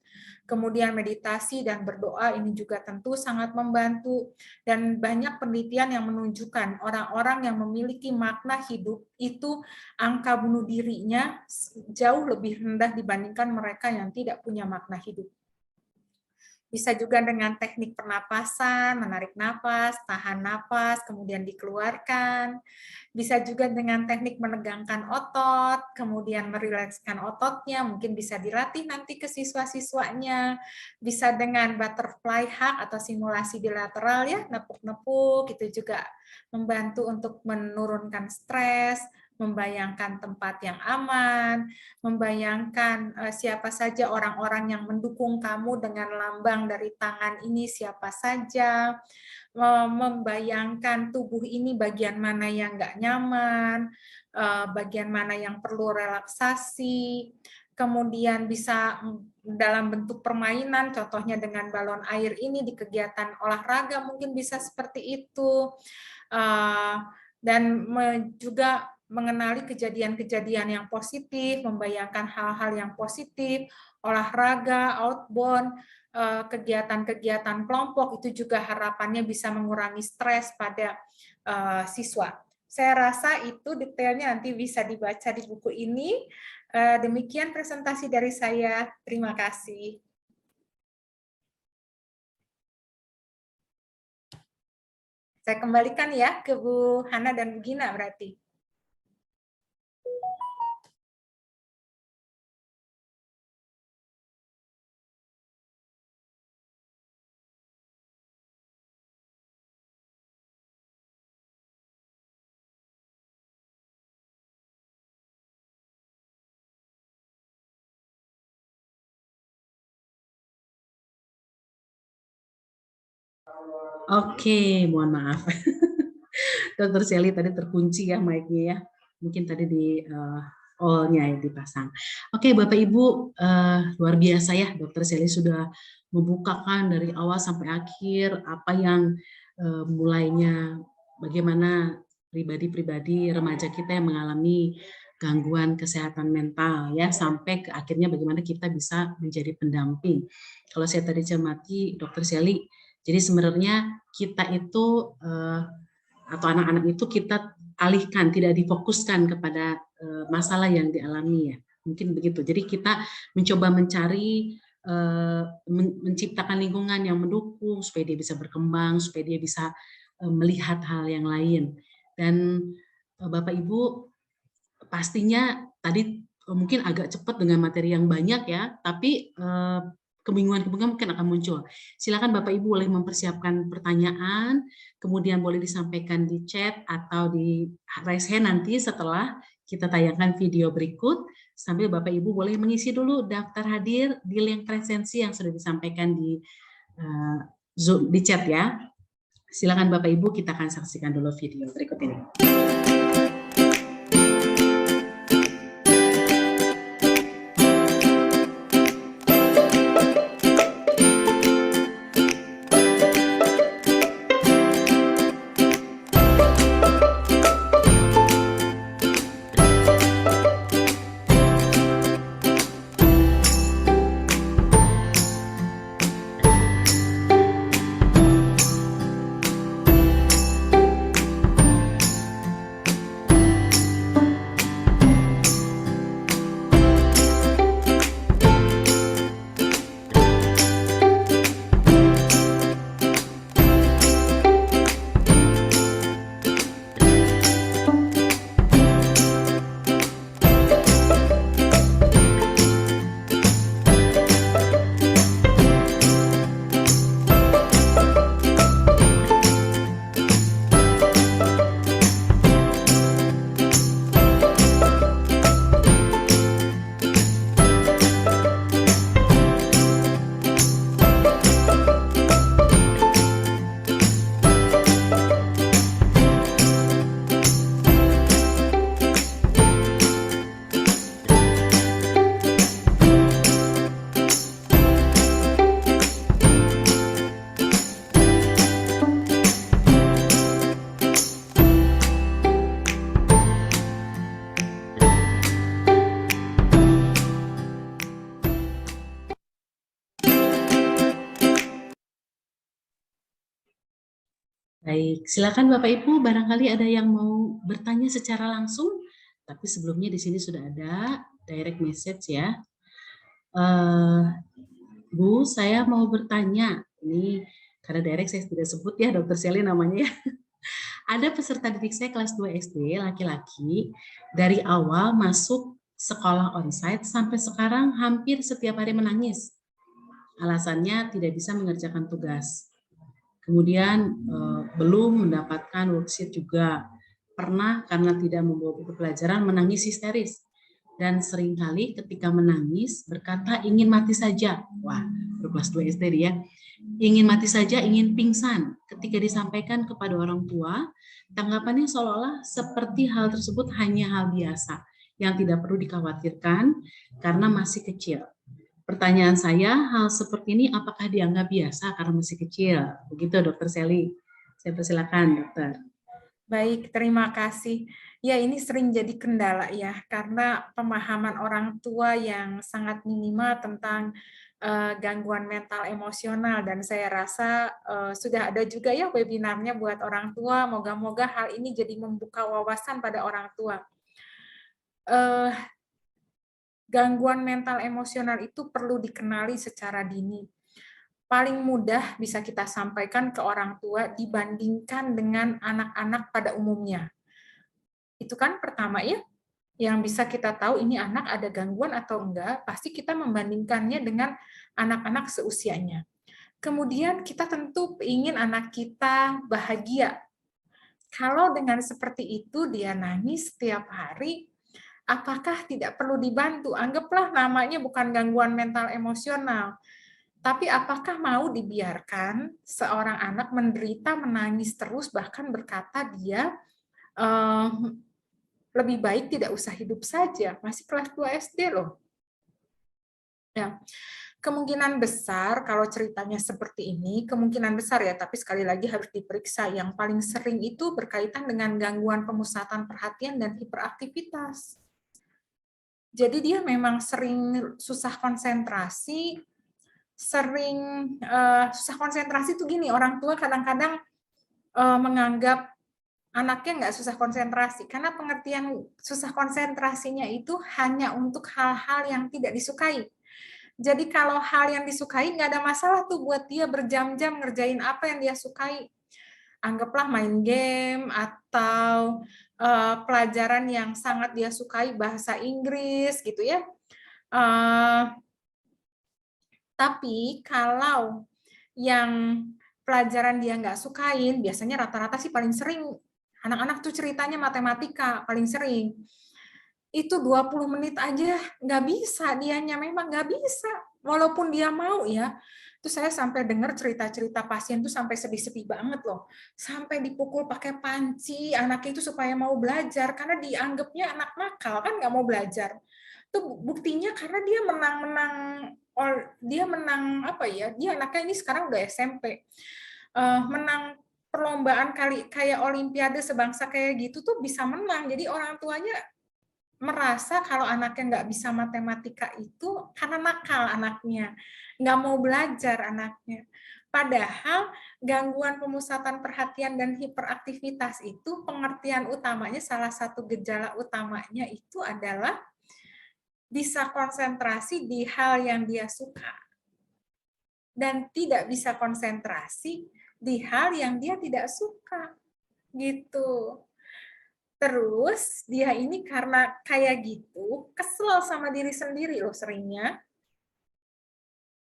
Kemudian meditasi dan berdoa ini juga tentu sangat membantu. Dan banyak penelitian yang menunjukkan orang-orang yang memiliki makna hidup itu angka bunuh dirinya jauh lebih rendah dibandingkan mereka yang tidak punya makna hidup. Bisa juga dengan teknik pernapasan, menarik napas, tahan napas, kemudian dikeluarkan. Bisa juga dengan teknik menegangkan otot, kemudian merilekskan ototnya, mungkin bisa dilatih nanti ke siswa-siswanya. Bisa dengan butterfly hug atau simulasi bilateral ya, nepuk-nepuk, itu juga membantu untuk menurunkan stres, membayangkan tempat yang aman, membayangkan siapa saja orang-orang yang mendukung kamu dengan lambang dari tangan ini siapa saja, membayangkan tubuh ini bagian mana yang nggak nyaman, bagian mana yang perlu relaksasi, kemudian bisa dalam bentuk permainan, contohnya dengan balon air ini di kegiatan olahraga mungkin bisa seperti itu, dan juga mengenali kejadian-kejadian yang positif, membayangkan hal-hal yang positif, olahraga, outbound, kegiatan-kegiatan kelompok, itu juga harapannya bisa mengurangi stres pada siswa. Saya rasa itu detailnya nanti bisa dibaca di buku ini. Demikian presentasi dari saya. Terima kasih. Saya kembalikan ya ke Bu Hana dan Bu Gina berarti. Oke, mohon maaf. Dokter Sally tadi terkunci ya mic-nya ya. Mungkin tadi di all-nya ya dipasang. Oke, Bapak Ibu, luar biasa ya Dokter Sally sudah membukakan dari awal sampai akhir apa yang mulainya bagaimana pribadi-pribadi remaja kita yang mengalami gangguan kesehatan mental ya sampai ke akhirnya bagaimana kita bisa menjadi pendamping. Kalau saya tadi cermati Dokter Sally, jadi sebenarnya kita itu atau anak-anak itu kita alihkan, tidak difokuskan kepada masalah yang dialami ya. Mungkin begitu. Jadi kita mencoba mencari menciptakan lingkungan yang mendukung supaya dia bisa berkembang, supaya dia bisa melihat hal yang lain. Dan Bapak Ibu pastinya tadi mungkin agak cepat dengan materi yang banyak ya, tapi kebingungan-kebingungan mungkin akan muncul. Silakan Bapak Ibu boleh mempersiapkan pertanyaan, kemudian boleh disampaikan di chat atau di raise hand nanti setelah kita tayangkan video berikut. Sambil Bapak Ibu boleh mengisi dulu daftar hadir di link presensi yang sudah disampaikan di Zoom di chat ya. Silakan Bapak Ibu, kita akan saksikan dulu video berikut ini. Baik, silakan Bapak Ibu, barangkali ada yang mau bertanya secara langsung, tapi sebelumnya di sini sudah ada direct message ya. Bu, saya mau bertanya, ini karena direct saya tidak sebut ya Dokter Sally namanya ya. Ada peserta didik saya kelas 2 SD, laki-laki, dari awal masuk sekolah onsite sampai sekarang hampir setiap hari menangis. Alasannya tidak bisa mengerjakan tugas. Kemudian belum mendapatkan worksheet juga. Pernah karena tidak membawa buku pelajaran menangis histeris. Dan seringkali ketika menangis berkata ingin mati saja. Wah, baru kelas 2 SD dia. Ingin mati saja, ingin pingsan. Ketika disampaikan kepada orang tua, tanggapannya seolah-olah seperti hal tersebut hanya hal biasa yang tidak perlu dikhawatirkan karena masih kecil. Pertanyaan saya, hal seperti ini apakah dianggap biasa karena masih kecil? Begitu Dokter Sally. Saya persilakan Dokter. Baik, terima kasih. Ya, ini sering jadi kendala ya, karena pemahaman orang tua yang sangat minimal tentang gangguan mental emosional, dan saya rasa sudah ada juga ya webinarnya buat orang tua. Moga-moga hal ini jadi membuka wawasan pada orang tua. Gangguan mental emosional itu perlu dikenali secara dini. paling mudah bisa kita sampaikan ke orang tua dibandingkan dengan anak-anak pada umumnya. Itu kan pertama ya, yang bisa kita tahu ini anak ada gangguan atau enggak, pasti kita membandingkannya dengan anak-anak seusianya. Kemudian kita tentu ingin anak kita bahagia. Kalau dengan seperti itu dia nangis setiap hari, apakah tidak perlu dibantu? Anggaplah namanya bukan gangguan mental emosional, tapi apakah mau dibiarkan seorang anak menderita, menangis terus, bahkan berkata dia lebih baik tidak usah hidup saja, masih kelas 2 SD loh. Ya, kemungkinan besar kalau ceritanya seperti ini, kemungkinan besar ya, tapi sekali lagi harus diperiksa. Yang paling sering itu berkaitan dengan gangguan pemusatan perhatian dan hiperaktivitas. Jadi dia memang sering susah konsentrasi, susah konsentrasi itu gini, orang tua kadang-kadang menganggap anaknya nggak susah konsentrasi, karena pengertian susah konsentrasinya itu hanya untuk hal-hal yang tidak disukai. Jadi kalau hal yang disukai nggak ada masalah tuh buat dia berjam-jam ngerjain apa yang dia sukai. Anggaplah main game atau pelajaran yang sangat dia sukai, bahasa Inggris gitu ya. Tapi kalau yang pelajaran dia nggak sukain, biasanya rata-rata sih paling sering anak-anak tuh ceritanya matematika paling sering. Itu 20 menit aja nggak bisa dianya, memang nggak bisa. Walaupun dia mau ya. Terus saya sampai dengar cerita-cerita pasien tuh sampai sedih-sedih banget loh. Sampai dipukul pakai panci anaknya itu supaya mau belajar. Karena dianggapnya anak nakal kan nggak mau belajar. Itu buktinya karena dia menang apa ya? Dia anaknya ini sekarang udah SMP. Menang perlombaan kayak olimpiade sebangsa kayak gitu tuh bisa menang. Jadi orang tuanya merasa kalau anaknya nggak bisa matematika itu karena nakal anaknya, nggak mau belajar anaknya. Padahal gangguan pemusatan perhatian dan hiperaktivitas itu pengertian utamanya, salah satu gejala utamanya itu adalah bisa konsentrasi di hal yang dia suka dan tidak bisa konsentrasi di hal yang dia tidak suka. Gitu. Terus dia ini karena kayak gitu, kesel sama diri sendiri loh seringnya.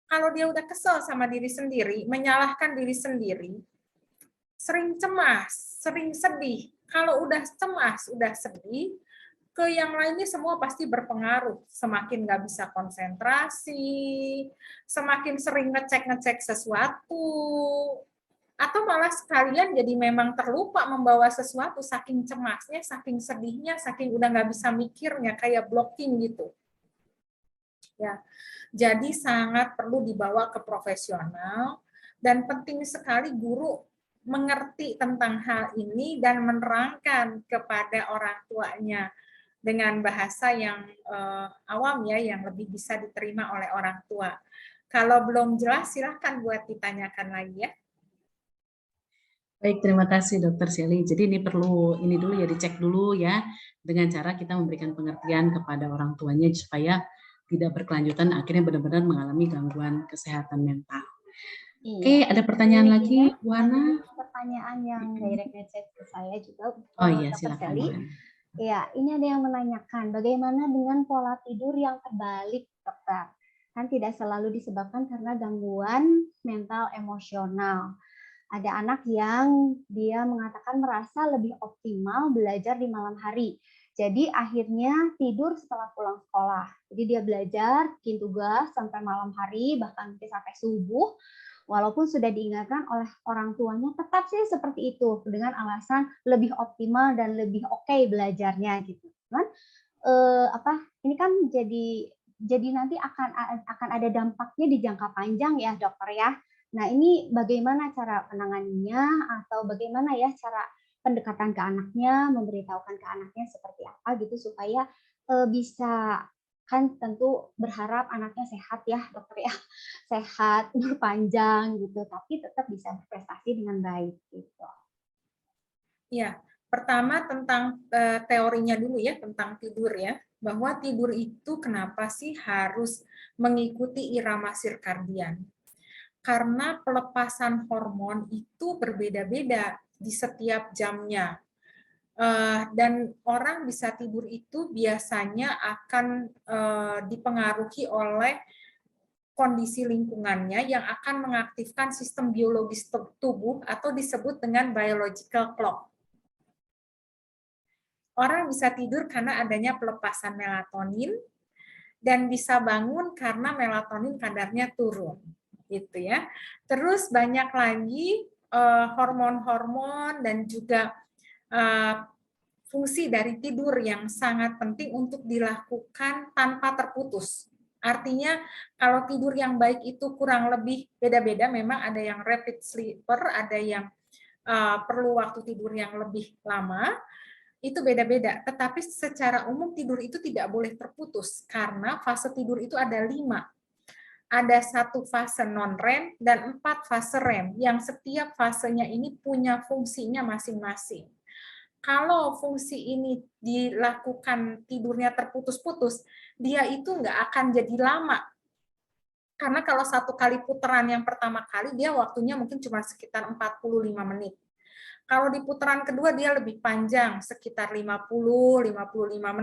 Kalau dia udah kesel sama diri sendiri, menyalahkan diri sendiri, sering cemas, sering sedih. Kalau udah cemas, udah sedih, ke yang lainnya semua pasti berpengaruh. Semakin nggak bisa konsentrasi, semakin sering ngecek-ngecek sesuatu, atau malah sekalian jadi memang terlupa membawa sesuatu, saking cemasnya, saking sedihnya, saking udah nggak bisa mikirnya, kayak blocking gitu. Ya, jadi sangat perlu dibawa ke profesional, dan penting sekali guru mengerti tentang hal ini dan menerangkan kepada orang tuanya dengan bahasa yang awam ya, yang lebih bisa diterima oleh orang tua. Kalau belum jelas, silahkan buat ditanyakan lagi ya. Baik, terima kasih Dokter Shelly. Jadi ini perlu dulu ya, dicek dulu ya, dengan cara kita memberikan pengertian kepada orang tuanya supaya tidak berkelanjutan, akhirnya benar-benar mengalami gangguan kesehatan mental. Iya. Oke, ada pertanyaan lagi, Wana? Pertanyaan yang direct message ke saya juga. Oh iya, Dr. silakan. Shelly. Ya, ini ada yang menanyakan bagaimana dengan pola tidur yang terbalik, dokter? Kan tidak selalu disebabkan karena gangguan mental emosional. Ada anak yang dia mengatakan merasa lebih optimal belajar di malam hari. Jadi akhirnya tidur setelah pulang sekolah. Jadi dia belajar, bikin tugas sampai malam hari, bahkan sampai subuh. Walaupun sudah diingatkan oleh orang tuanya, tetap sih seperti itu dengan alasan lebih optimal dan lebih oke belajarnya gitu. Kan ini kan jadi nanti akan ada dampaknya di jangka panjang ya, dokter ya. Nah, ini bagaimana cara penanganannya atau bagaimana ya cara pendekatan ke anaknya, memberitahukan ke anaknya seperti apa gitu supaya bisa, kan tentu berharap anaknya sehat ya dokter ya, sehat, umur panjang gitu, tapi tetap bisa berprestasi dengan baik gitu. Ya, pertama tentang teorinya dulu ya, tentang tidur ya, bahwa tidur itu kenapa sih harus mengikuti irama sirkadian. karena pelepasan hormon itu berbeda-beda di setiap jamnya. Dan orang bisa tidur itu biasanya akan dipengaruhi oleh kondisi lingkungannya yang akan mengaktifkan sistem biologis tubuh atau disebut dengan biological clock. Orang bisa tidur karena adanya pelepasan melatonin dan bisa bangun karena melatonin kadarnya turun, gitu ya. Terus banyak lagi hormon-hormon dan juga fungsi dari tidur yang sangat penting untuk dilakukan tanpa terputus. Artinya kalau tidur yang baik itu kurang lebih beda-beda, memang ada yang rapid sleeper, ada yang perlu waktu tidur yang lebih lama, itu beda-beda. Tetapi secara umum tidur itu tidak boleh terputus, karena fase tidur itu ada 5. Ada 1 fase non-REM dan 4 fase REM, yang setiap fasenya ini punya fungsinya masing-masing. Kalau fungsi ini dilakukan tidurnya terputus-putus, dia itu nggak akan jadi lama. Karena kalau 1 kali putaran yang pertama kali, dia waktunya mungkin cuma sekitar 45 menit. Kalau di putaran kedua dia lebih panjang, sekitar 50-55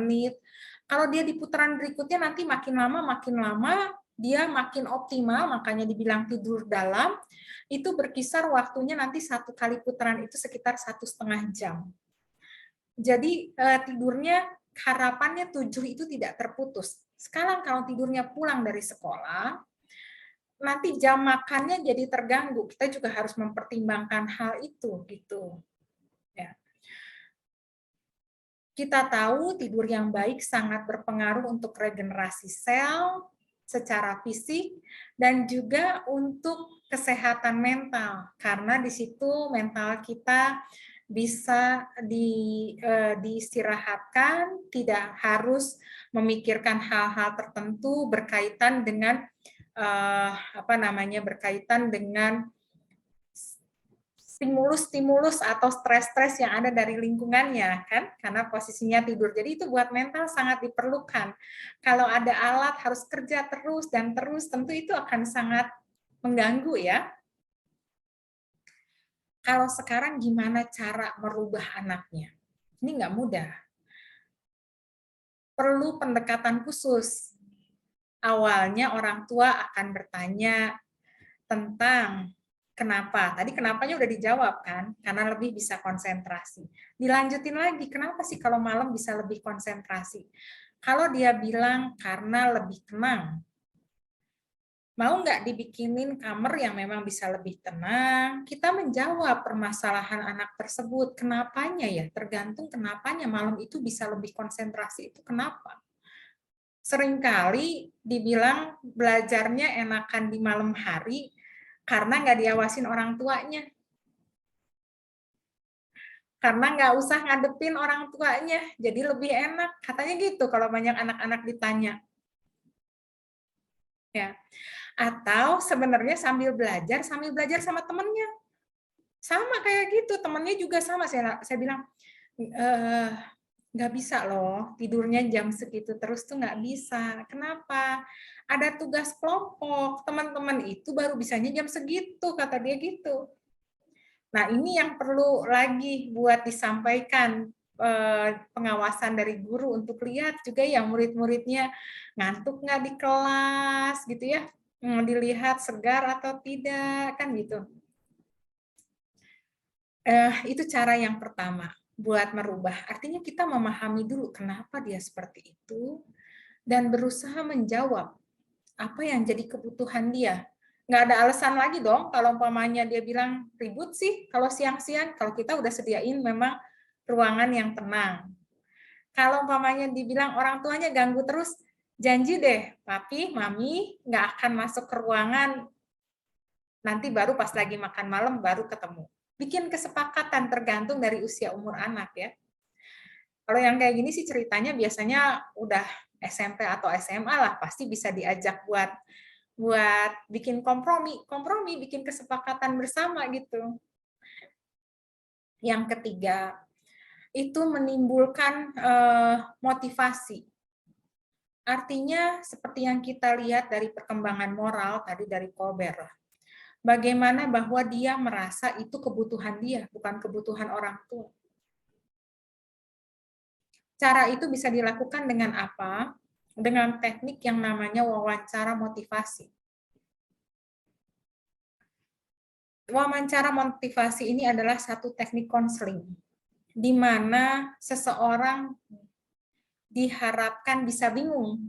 menit. Kalau dia di putaran berikutnya nanti makin lama, dia makin optimal, makanya dibilang tidur dalam, itu berkisar waktunya nanti 1 kali putaran itu sekitar 1,5 jam. Jadi tidurnya harapannya 7 itu tidak terputus. Sekarang kalau tidurnya pulang dari sekolah, nanti jam makannya jadi terganggu. Kita juga harus mempertimbangkan hal itu gitu. Ya. Kita tahu tidur yang baik sangat berpengaruh untuk regenerasi sel secara fisik dan juga untuk kesehatan mental, karena di situ mental kita bisa diistirahatkan, tidak harus memikirkan hal-hal tertentu berkaitan dengan berkaitan dengan stimulus atau stres-stres yang ada dari lingkungannya, kan? Karena posisinya tidur. Jadi itu buat mental sangat diperlukan. Kalau ada alat harus kerja terus dan terus, tentu itu akan sangat mengganggu ya. Kalau sekarang gimana cara merubah anaknya? Ini nggak mudah. Perlu pendekatan khusus. Awalnya orang tua akan bertanya tentang kenapa. Tadi kenapanya udah dijawab kan? Karena lebih bisa konsentrasi. Dilanjutin lagi, kenapa sih kalau malam bisa lebih konsentrasi? Kalau dia bilang karena lebih tenang, mau nggak dibikinin kamar yang memang bisa lebih tenang? Kita menjawab permasalahan anak tersebut. Kenapanya ya? Tergantung kenapanya malam itu bisa lebih konsentrasi itu kenapa? Seringkali dibilang belajarnya enakan di malam hari karena nggak diawasin orang tuanya. Karena nggak usah ngadepin orang tuanya, jadi lebih enak. Katanya gitu kalau banyak anak-anak ditanya. Ya. Atau sebenarnya sambil belajar sama temennya. Sama kayak gitu, temennya juga sama. Saya bilang, nggak bisa loh, tidurnya jam segitu terus tuh nggak bisa. Kenapa? Ada tugas kelompok, teman-teman itu baru bisanya jam segitu, kata dia gitu. Nah, ini yang perlu lagi buat disampaikan pengawasan dari guru untuk lihat juga ya murid-muridnya ngantuk nggak di kelas gitu ya, dilihat segar atau tidak kan gitu. Itu cara yang pertama buat merubah. Artinya kita memahami dulu kenapa dia seperti itu dan berusaha menjawab apa yang jadi kebutuhan dia. Nggak ada alasan lagi dong kalau umpamanya dia bilang ribut sih kalau siang-siang, kalau kita udah sediain memang ruangan yang tenang. Kalau umpamanya dibilang orang tuanya ganggu terus, janji deh, papi, mami nggak akan masuk ke ruangan, nanti baru pas lagi makan malam baru ketemu. Bikin kesepakatan tergantung dari usia umur anak ya. Kalau yang kayak gini sih ceritanya biasanya udah SMP atau SMA lah, pasti bisa diajak buat bikin kompromi, bikin kesepakatan bersama gitu. Yang ketiga, itu menimbulkan motivasi. Artinya seperti yang kita lihat dari perkembangan moral tadi dari Colbert. Bagaimana bahwa dia merasa itu kebutuhan dia, bukan kebutuhan orang tua. Cara itu bisa dilakukan dengan apa? Dengan teknik yang namanya wawancara motivasi. Wawancara motivasi ini adalah satu teknik konseling, di mana seseorang diharapkan bisa bingung.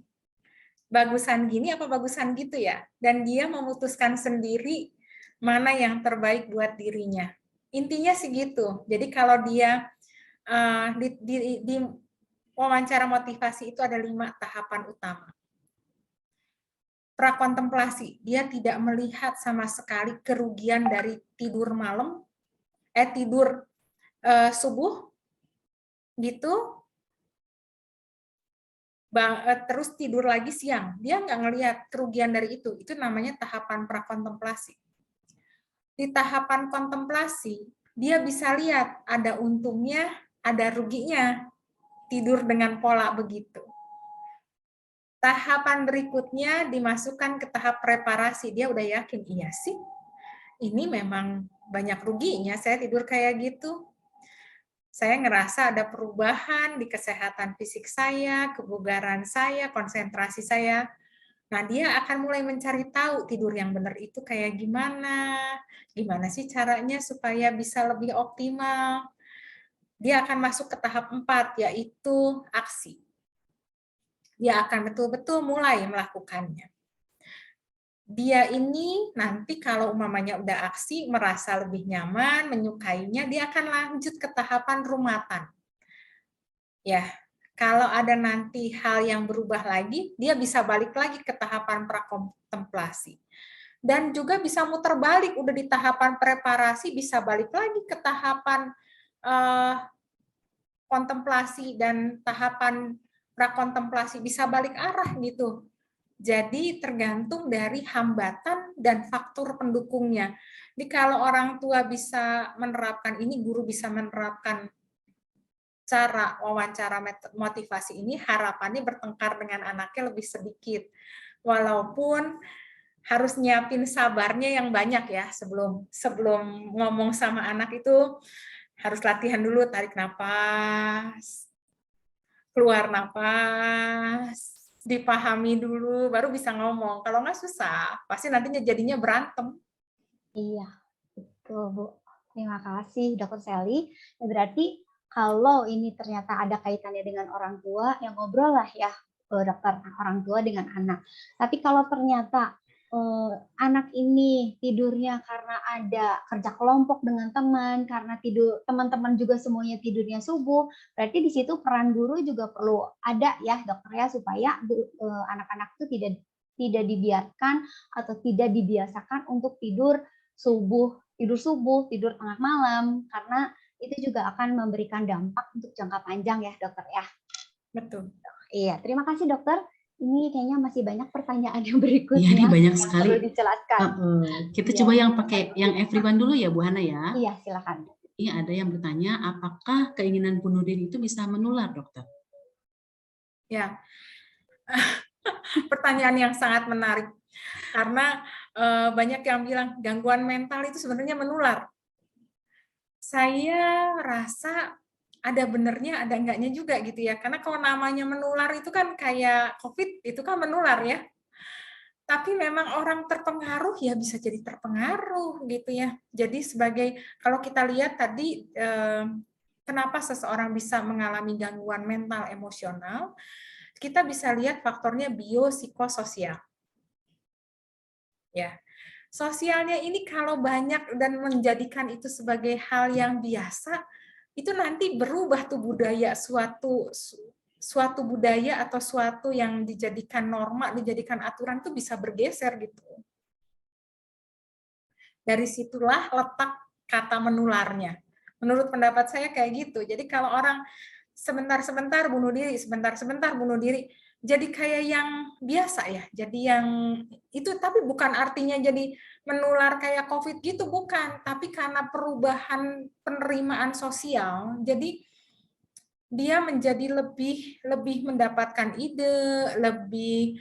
Bagusan gini apa bagusan gitu ya? Dan dia memutuskan sendiri mana yang terbaik buat dirinya. Intinya sih gitu. Jadi kalau dia di wawancara motivasi itu ada 5 tahapan utama. Prakontemplasi, dia tidak melihat sama sekali kerugian dari tidur malam, tidur subuh, gitu, terus tidur lagi siang. Dia nggak ngelihat kerugian dari itu. Itu namanya tahapan prakontemplasi. Di tahapan kontemplasi, dia bisa lihat ada untungnya, ada ruginya, tidur dengan pola begitu. Tahapan berikutnya dimasukkan ke tahap preparasi. Dia udah yakin, iya sih, ini memang banyak ruginya saya tidur kayak gitu. Saya ngerasa ada perubahan di kesehatan fisik saya, kebugaran saya, konsentrasi saya. Nah, dia akan mulai mencari tahu tidur yang benar itu kayak gimana sih caranya supaya bisa lebih optimal. Dia akan masuk ke tahap 4, yaitu aksi. Dia akan betul-betul mulai melakukannya. Dia ini nanti kalau umpamanya udah aksi, merasa lebih nyaman, menyukainya, dia akan lanjut ke tahapan rumatan. Ya, kalau ada nanti hal yang berubah lagi, dia bisa balik lagi ke tahapan prakontemplasi. Dan juga bisa muter balik, udah di tahapan preparasi, bisa balik lagi ke tahapan kontemplasi dan tahapan prakontemplasi, bisa balik arah gitu. Jadi tergantung dari hambatan dan faktor pendukungnya. Jadi kalau orang tua bisa menerapkan ini, guru bisa menerapkan cara wawancara motivasi ini, harapannya bertengkar dengan anaknya lebih sedikit. Walaupun harus nyiapin sabarnya yang banyak ya, sebelum ngomong sama anak itu harus latihan dulu, tarik napas, keluar napas, dipahami dulu, baru bisa ngomong. Kalau nggak susah, pasti nantinya jadinya berantem. Iya, betul Bu. Terima kasih Dr. Sally. Berarti kalau ini ternyata ada kaitannya dengan orang tua, yang ngobrol lah ya dokter, orang tua dengan anak. Tapi kalau ternyata anak ini tidurnya karena ada kerja kelompok dengan teman, karena tidur teman-teman juga semuanya tidurnya subuh, berarti di situ peran guru juga perlu ada ya dokter ya, supaya anak-anak itu tidak dibiarkan atau tidak dibiasakan untuk tidur subuh, tidur tengah malam, karena itu juga akan memberikan dampak untuk jangka panjang ya dokter ya. Betul. Iya, terima kasih dokter. Ini kayaknya masih banyak pertanyaan yang berikutnya. Iya, ini banyak yang sekali. perlu dijelaskan. Kita Iya. coba yang pakai yang everyone dulu ya, Bu Hana ya. Iya, silakan. Ini ada yang bertanya, apakah keinginan bunuh diri itu bisa menular, dokter? Ya, pertanyaan yang sangat menarik. Karena banyak yang bilang gangguan mental itu sebenarnya menular. Saya rasa ada benernya, ada enggaknya juga gitu ya. Karena kalau namanya menular itu kan kayak COVID, itu kan menular ya. Tapi memang orang terpengaruh ya bisa jadi terpengaruh gitu ya. Jadi kalau kita lihat tadi kenapa seseorang bisa mengalami gangguan mental emosional, kita bisa lihat faktornya biopsikososial. Ya. Sosialnya ini kalau banyak dan menjadikan itu sebagai hal yang biasa, itu nanti berubah tuh budaya, suatu budaya atau suatu yang dijadikan norma, dijadikan aturan tuh bisa bergeser gitu. Dari situlah letak kata menularnya. Menurut pendapat saya kayak gitu. Jadi kalau orang sebentar-sebentar bunuh diri, sebentar-sebentar bunuh diri, jadi kayak yang biasa ya. Jadi yang itu, tapi bukan artinya jadi menular kayak COVID gitu, bukan. Tapi karena perubahan penerimaan sosial, jadi dia menjadi lebih mendapatkan ide, lebih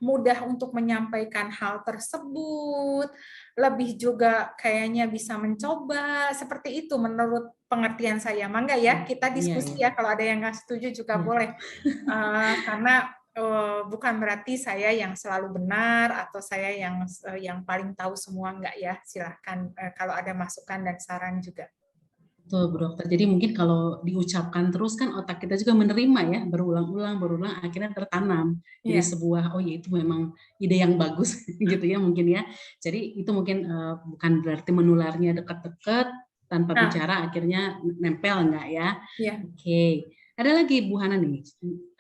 mudah untuk menyampaikan hal tersebut, lebih juga kayaknya bisa mencoba, seperti itu menurut pengertian saya. Mangga ya, kita diskusi ya, kalau ada yang nggak setuju juga boleh. Karena bukan berarti saya yang selalu benar atau saya yang paling tahu semua, enggak ya. Silahkan kalau ada masukan dan saran juga. Betul, Bu Dokter. Jadi mungkin kalau diucapkan terus kan otak kita juga menerima ya, berulang-ulang, akhirnya tertanam. Jadi sebuah, oh ya itu memang ide yang bagus gitu ya mungkin ya. Jadi itu mungkin bukan berarti menularnya dekat-dekat tanpa bicara akhirnya nempel enggak ya. Oke. Ada lagi Bu Hana nih.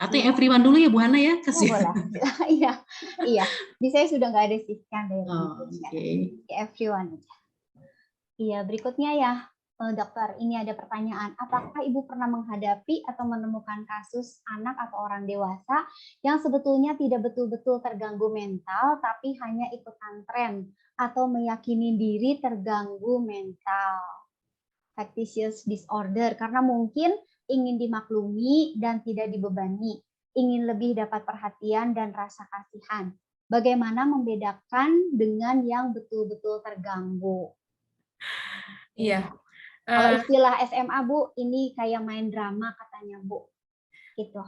Atau everyone dulu ya Bu Hana ya. Boleh. Iya. Di saya sudah nggak ada sih kan dari everyone. Iya, berikutnya ya. Dokter, ini ada pertanyaan. Apakah Ibu pernah menghadapi atau menemukan kasus anak atau orang dewasa yang sebetulnya tidak betul-betul terganggu mental, tapi hanya ikutan tren atau meyakini diri terganggu mental? Factitious disorder, karena mungkin ingin dimaklumi dan tidak dibebani, ingin lebih dapat perhatian dan rasa kasihan. Bagaimana membedakan dengan yang betul-betul terganggu? Iya. Kalau istilah SMA Bu, ini kayak main drama katanya Bu. Gitu.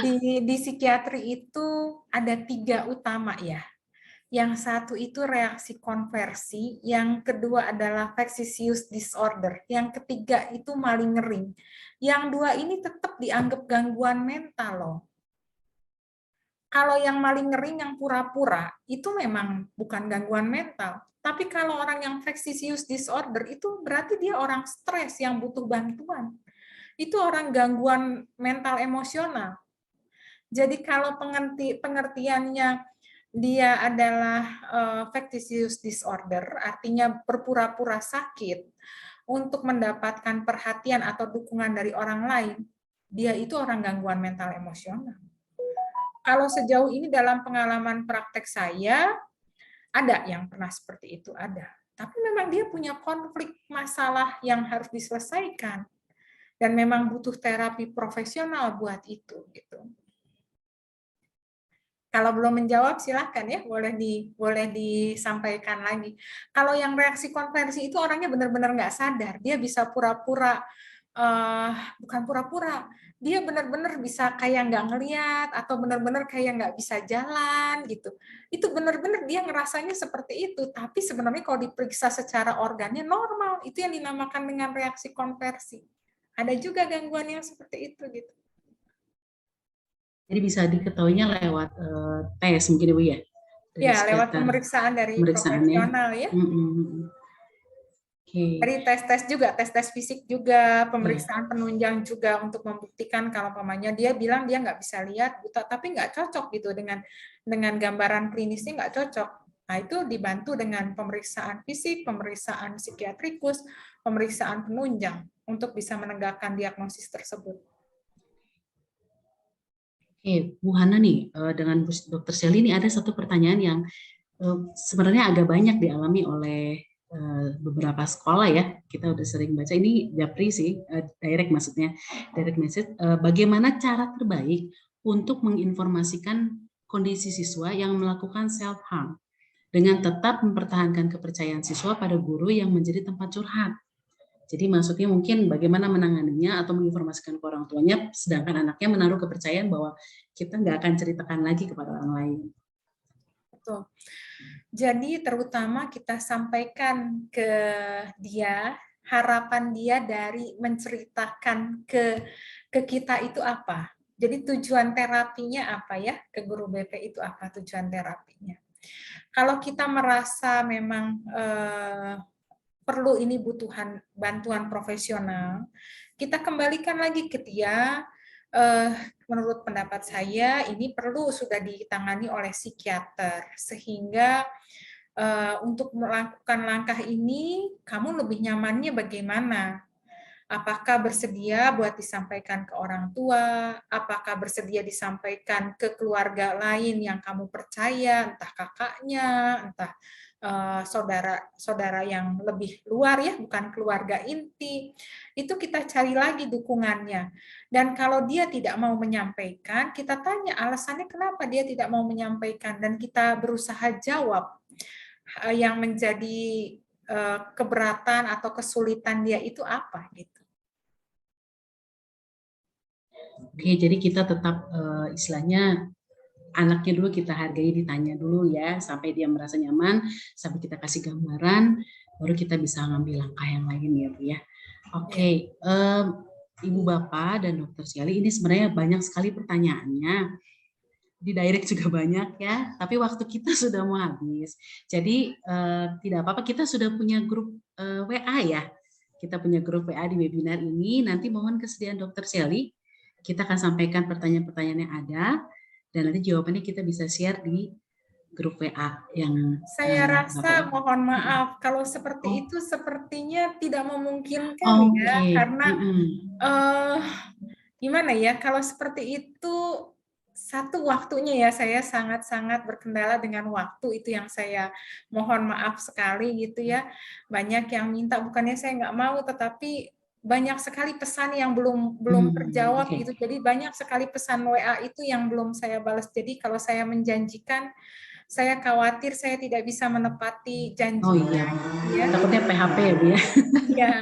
Di psikiatri itu ada 3 utama ya. Yang satu itu reaksi konversi, yang kedua adalah factitious disorder, yang ketiga itu malingering. Yang 2 ini tetap dianggap gangguan mental loh. Kalau yang malingering, yang pura-pura, itu memang bukan gangguan mental. Tapi kalau orang yang factitious disorder, itu berarti dia orang stres yang butuh bantuan. Itu orang gangguan mental emosional. Jadi kalau pengertiannya dia adalah factitious disorder, artinya berpura-pura sakit untuk mendapatkan perhatian atau dukungan dari orang lain, dia itu orang gangguan mental emosional. Kalau sejauh ini dalam pengalaman praktek saya, ada yang pernah seperti itu, ada. Tapi memang dia punya konflik masalah yang harus diselesaikan. Dan memang butuh terapi profesional buat itu. Gitu. Kalau belum menjawab, silahkan ya, boleh disampaikan lagi. Kalau yang reaksi konversi itu orangnya benar-benar nggak sadar. Dia bisa pura-pura, bukan pura-pura, dia benar-benar bisa kayak nggak ngelihat atau benar-benar kayak nggak bisa jalan gitu. Itu benar-benar dia ngerasanya seperti itu, tapi sebenarnya kalau diperiksa secara organnya normal. Itu yang dinamakan dengan reaksi konversi. Ada juga gangguan yang seperti itu gitu. Jadi bisa diketahuinya lewat tes mungkin Ibu ya? Ya, lewat pemeriksaan dari profesional ya. Dari tes-tes juga, tes-tes fisik juga, pemeriksaan penunjang juga untuk membuktikan kalau pamannya dia bilang dia nggak bisa lihat, buta, tapi nggak cocok gitu dengan gambaran klinisnya nggak cocok. Nah itu dibantu dengan pemeriksaan fisik, pemeriksaan psikiatrikus, pemeriksaan penunjang untuk bisa menegakkan diagnosis tersebut. Oke, Bu Hana nih, dengan Dr. Shelly ini ada satu pertanyaan yang sebenarnya agak banyak dialami oleh beberapa sekolah ya. Kita udah sering baca, ini japri sih, direct maksudnya, direct message. Bagaimana cara terbaik untuk menginformasikan kondisi siswa yang melakukan self-harm dengan tetap mempertahankan kepercayaan siswa pada guru yang menjadi tempat curhat? Jadi maksudnya mungkin bagaimana menanganinya atau menginformasikan ke orang tuanya, sedangkan anaknya menaruh kepercayaan bahwa kita nggak akan ceritakan lagi kepada orang lain. Betul. Jadi terutama kita sampaikan ke dia, harapan dia dari menceritakan ke kita itu apa. Jadi tujuan terapinya apa ya, ke guru BP itu apa tujuan terapinya. Kalau kita merasa memang perlu ini butuhan bantuan profesional, kita kembalikan lagi ke dia. Menurut pendapat saya ini perlu sudah ditangani oleh psikiater sehingga untuk melakukan langkah ini kamu lebih nyamannya bagaimana? Apakah bersedia buat disampaikan ke orang tua? Apakah bersedia disampaikan ke keluarga lain yang kamu percaya, entah kakaknya, entah saudara-saudara yang lebih luar ya, bukan keluarga inti, itu kita cari lagi dukungannya. Dan kalau dia tidak mau menyampaikan, kita tanya alasannya kenapa dia tidak mau menyampaikan, dan kita berusaha jawab yang menjadi keberatan atau kesulitan dia itu apa gitu. Oke, jadi kita tetap istilahnya anaknya dulu kita hargai, ditanya dulu ya, sampai dia merasa nyaman, sampai kita kasih gambaran, baru kita bisa ngambil langkah yang lain ya Bu ya. Oke, Ibu Bapak dan Dokter Shelly, ini sebenarnya banyak sekali pertanyaannya. Di direct juga banyak ya, tapi waktu kita sudah mau habis. Jadi tidak apa-apa, kita sudah punya grup WA ya. Kita punya grup WA di webinar ini, nanti mohon kesediaan Dokter Shelly, kita akan sampaikan pertanyaan-pertanyaan yang ada, dan nanti jawabannya kita bisa share di grup WA yang saya rasa mohon maaf kalau seperti itu sepertinya tidak memungkinkan ya, karena gimana ya, kalau seperti itu satu waktunya ya, saya sangat-sangat berkendala dengan waktu, itu yang saya mohon maaf sekali gitu ya. Banyak yang minta, bukannya saya nggak mau, tetapi banyak sekali pesan yang belum terjawab gitu. Jadi banyak sekali pesan WA itu yang belum saya balas. Jadi kalau saya menjanjikan, saya khawatir saya tidak bisa menepati janji. Oh iya, ya. Takutnya PHP ya Bu ya. Iya,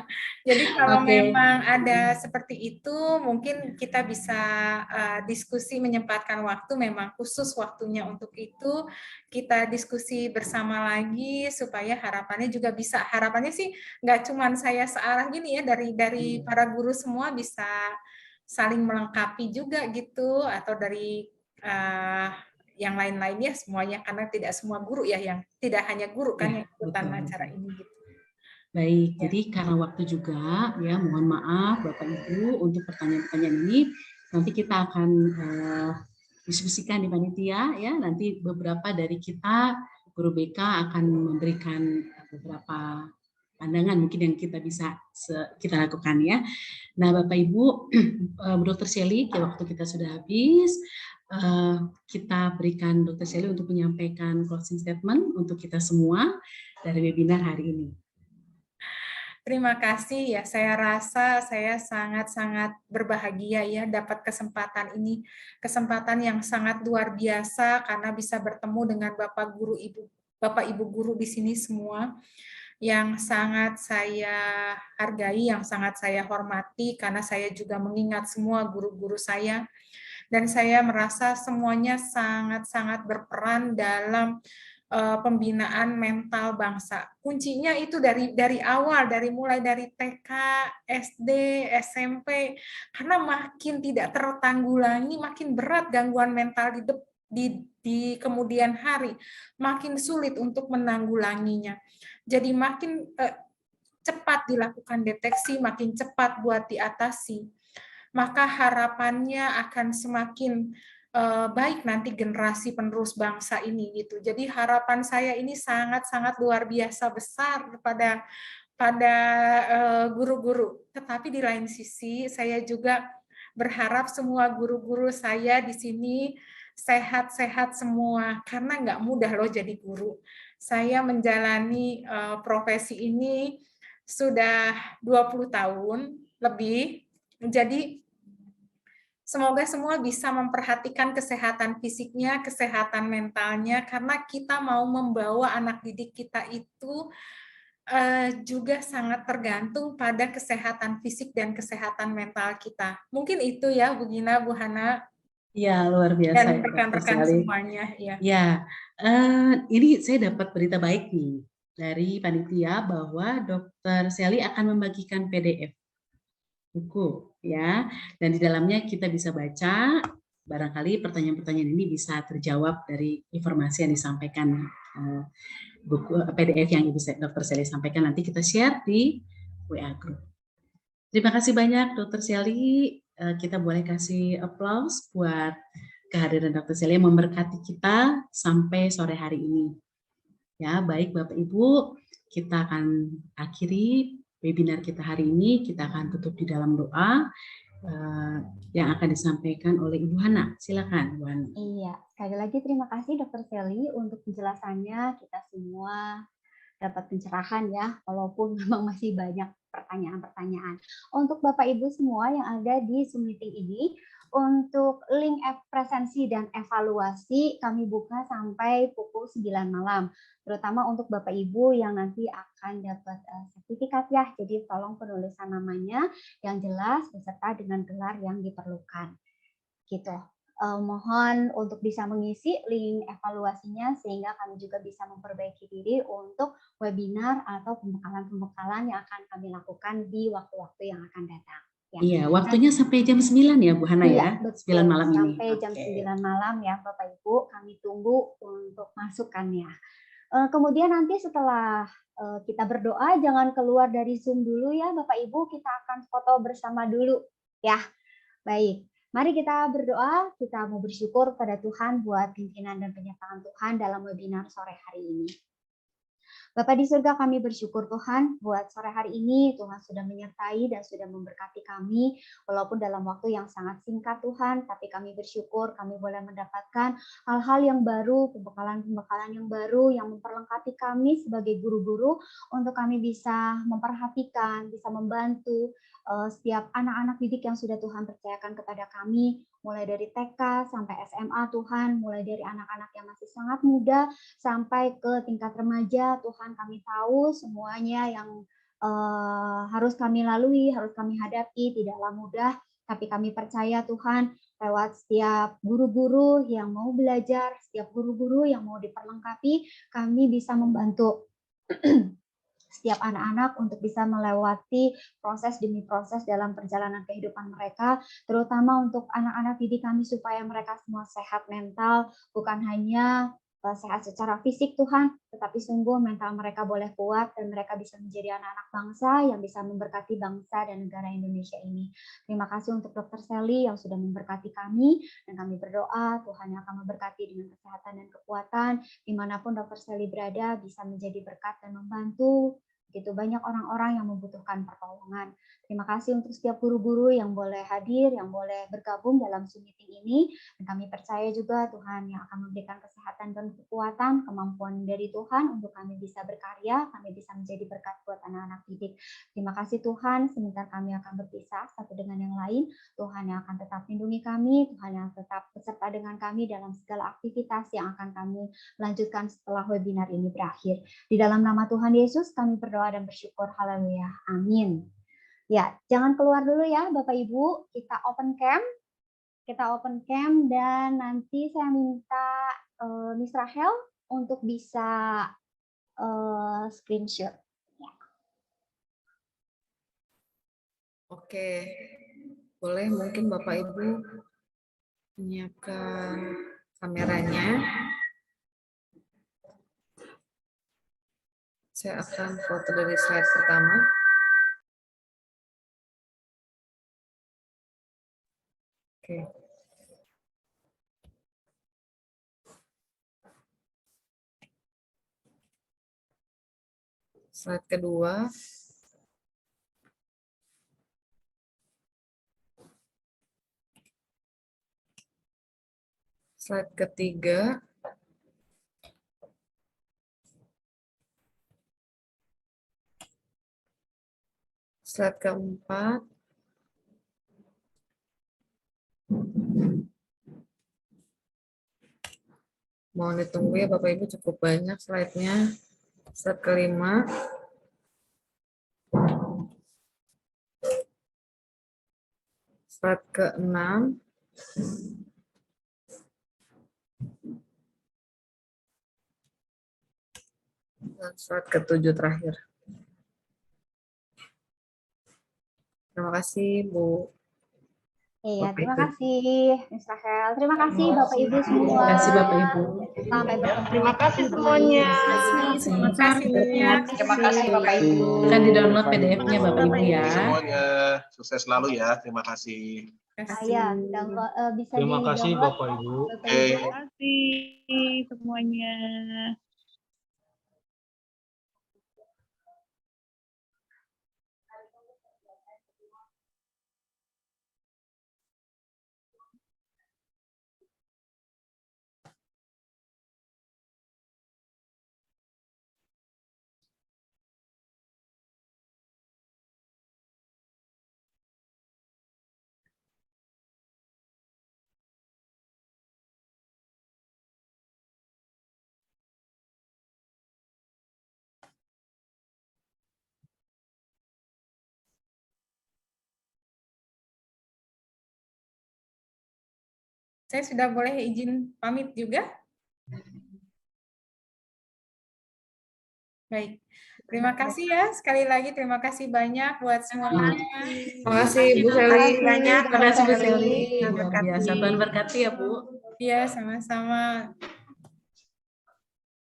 jadi kalau memang ada seperti itu, mungkin kita bisa diskusi menyempatkan waktu, memang khusus waktunya untuk itu, kita diskusi bersama lagi, supaya harapannya juga bisa, harapannya sih nggak cuma saya searah gini ya, dari para guru semua bisa saling melengkapi juga gitu, atau dari yang lain-lainnya semuanya, karena tidak semua guru ya, yang tidak hanya guru kan yang ikutan acara ini gitu. Baik, jadi karena waktu juga ya, mohon maaf Bapak Ibu untuk pertanyaan-pertanyaan ini, nanti kita akan diskusikan di panitia ya, nanti beberapa dari kita guru BK akan memberikan beberapa pandangan mungkin yang kita bisa kita lakukan ya. Nah Bapak Ibu, Dokter Shelly, waktu kita sudah habis, kita berikan Dokter Shelly untuk menyampaikan closing statement untuk kita semua dari webinar hari ini. Terima kasih ya, saya rasa saya sangat-sangat berbahagia ya dapat kesempatan ini, kesempatan yang sangat luar biasa karena bisa bertemu dengan Bapak Ibu guru di sini semua, yang sangat saya hargai, yang sangat saya hormati, karena saya juga mengingat semua guru-guru saya, dan saya merasa semuanya sangat-sangat berperan dalam pembinaan mental bangsa. Kuncinya itu dari awal, mulai dari TK, SD, SMP, karena makin tidak tertanggulangi, makin berat gangguan mental di kemudian hari, makin sulit untuk menanggulanginya. Jadi makin cepat dilakukan deteksi, makin cepat buat diatasi, maka harapannya akan semakin baik nanti generasi penerus bangsa ini gitu. Jadi harapan saya ini sangat-sangat luar biasa besar pada guru-guru. Tetapi di lain sisi saya juga berharap semua guru-guru saya di sini sehat-sehat semua, karena nggak mudah loh jadi guru. Saya menjalani profesi ini sudah 20 tahun lebih, jadi semoga semua bisa memperhatikan kesehatan fisiknya, kesehatan mentalnya, karena kita mau membawa anak didik kita itu juga sangat tergantung pada kesehatan fisik dan kesehatan mental kita. Mungkin itu ya, Bu Gina, Bu Hana. Ya, luar biasa. Dan rekan-rekan semuanya. Ya, ini saya dapat berita baik nih dari panitia bahwa Dokter Shelly akan membagikan PDF buku ya, dan di dalamnya kita bisa baca, barangkali pertanyaan-pertanyaan ini bisa terjawab dari informasi yang disampaikan buku PDF yang Ibu Dokter Shelly sampaikan, nanti kita share di WA group. Terima kasih banyak Dokter Shelly, kita boleh kasih applause buat kehadiran Dokter Shelly yang memberkati kita sampai sore hari ini. Ya, baik Bapak Ibu, kita akan akhiri webinar kita hari ini, kita akan tutup di dalam doa. yang akan disampaikan oleh Ibu Hana. Silakan, Bu Hana. Iya, sekali lagi terima kasih Dr. Sally untuk penjelasannya. Kita semua dapat pencerahan ya, walaupun memang masih banyak pertanyaan-pertanyaan. Untuk Bapak Ibu semua yang ada di Zoom meeting ini, untuk link presensi dan evaluasi kami buka sampai pukul 9 malam, terutama untuk Bapak Ibu yang nanti akan dapat sertifikat ya. Jadi tolong penulisan namanya yang jelas beserta dengan gelar yang diperlukan. Gitu. Mohon untuk bisa mengisi link evaluasinya sehingga kami juga bisa memperbaiki diri untuk webinar atau pembekalan-pembekalan yang akan kami lakukan di waktu-waktu yang akan datang. Ya. Iya, waktunya sampai jam 9 ya Bu Hana ya? Iya, betul. 9 malam ini. Sampai jam 9 malam ya Bapak Ibu, kami tunggu untuk masukannya. Kemudian nanti setelah kita berdoa, jangan keluar dari Zoom dulu ya Bapak Ibu, kita akan foto bersama dulu ya. Baik. Mari kita berdoa, kita mau bersyukur pada Tuhan buat pimpinan dan penyertaan Tuhan dalam webinar sore hari ini. Bapak di surga, kami bersyukur Tuhan buat sore hari ini Tuhan sudah menyertai dan sudah memberkati kami walaupun dalam waktu yang sangat singkat Tuhan, tapi kami bersyukur kami boleh mendapatkan hal-hal yang baru, pembekalan-pembekalan yang baru yang memperlengkapi kami sebagai guru-guru untuk kami bisa memperhatikan, bisa membantu setiap anak-anak didik yang sudah Tuhan percayakan kepada kami, mulai dari TK sampai SMA Tuhan, mulai dari anak-anak yang masih sangat muda sampai ke tingkat remaja, Tuhan kami tahu semuanya yang harus kami lalui, harus kami hadapi, tidaklah mudah, tapi kami percaya Tuhan lewat setiap guru-guru yang mau belajar, setiap guru-guru yang mau diperlengkapi, kami bisa membantu setiap anak-anak untuk bisa melewati proses demi proses dalam perjalanan kehidupan mereka, terutama untuk anak-anak didik kami supaya mereka semua sehat mental, bukan hanya sehat secara fisik Tuhan, tetapi sungguh mental mereka boleh kuat dan mereka bisa menjadi anak-anak bangsa yang bisa memberkati bangsa dan negara Indonesia ini. Terima kasih untuk Dr. Sally yang sudah memberkati kami dan kami berdoa Tuhan yang akan memberkati dengan kesehatan dan kekuatan dimanapun Dr. Sally berada bisa menjadi berkat dan membantu begitu banyak orang-orang yang membutuhkan pertolongan. Terima kasih untuk setiap guru-guru yang boleh hadir, yang boleh bergabung dalam Zoom meeting ini. Dan kami percaya juga Tuhan yang akan memberikan kesehatan dan kekuatan, kemampuan dari Tuhan untuk kami bisa berkarya, kami bisa menjadi berkat buat anak-anak didik. Terima kasih Tuhan, sebentar kami akan berpisah satu dengan yang lain. Tuhan yang akan tetap lindungi kami, Tuhan yang tetap beserta dengan kami dalam segala aktivitas yang akan kami lanjutkan setelah webinar ini berakhir. Di dalam nama Tuhan Yesus kami berdoa dan bersyukur. Haleluya. Amin. Ya, jangan keluar dulu ya Bapak Ibu. Kita open cam dan nanti saya minta Miss Rahel untuk bisa screenshot. Ya. Oke. Boleh mungkin Bapak Ibu menyiapkan kameranya. Saya akan foto dari slide pertama. Oke. Slide kedua. Slide ketiga. Slide keempat. Mohon ditunggu ya Bapak Ibu, cukup banyak slide-nya. Slide kelima. Slide keenam. Dan slide ketujuh terakhir. Terima kasih Bu. Iya, terima kasih Miss Rahel. Terima kasih Bapak Ibu semua. Terima kasih Bapak Ibu. Sampai bertemu. Terima kasih semuanya. Terima kasih. Terima kasih Bapak Ibu. Akan di-download PDF-nya Bapak Ibu ya. Semuanya sukses selalu ya. Terima kasih. Ya, bisa Terima kasih di-download. Bapak Ibu. Terima kasih semuanya. Saya sudah boleh izin pamit juga? Baik. Terima kasih ya, sekali lagi terima kasih banyak buat semuanya. Terima kasih Bu Seli. Terima kasih Bu Seli. Terima Luar kasih. biasa. Tuhan berkati ya Bu. Iya, sama-sama.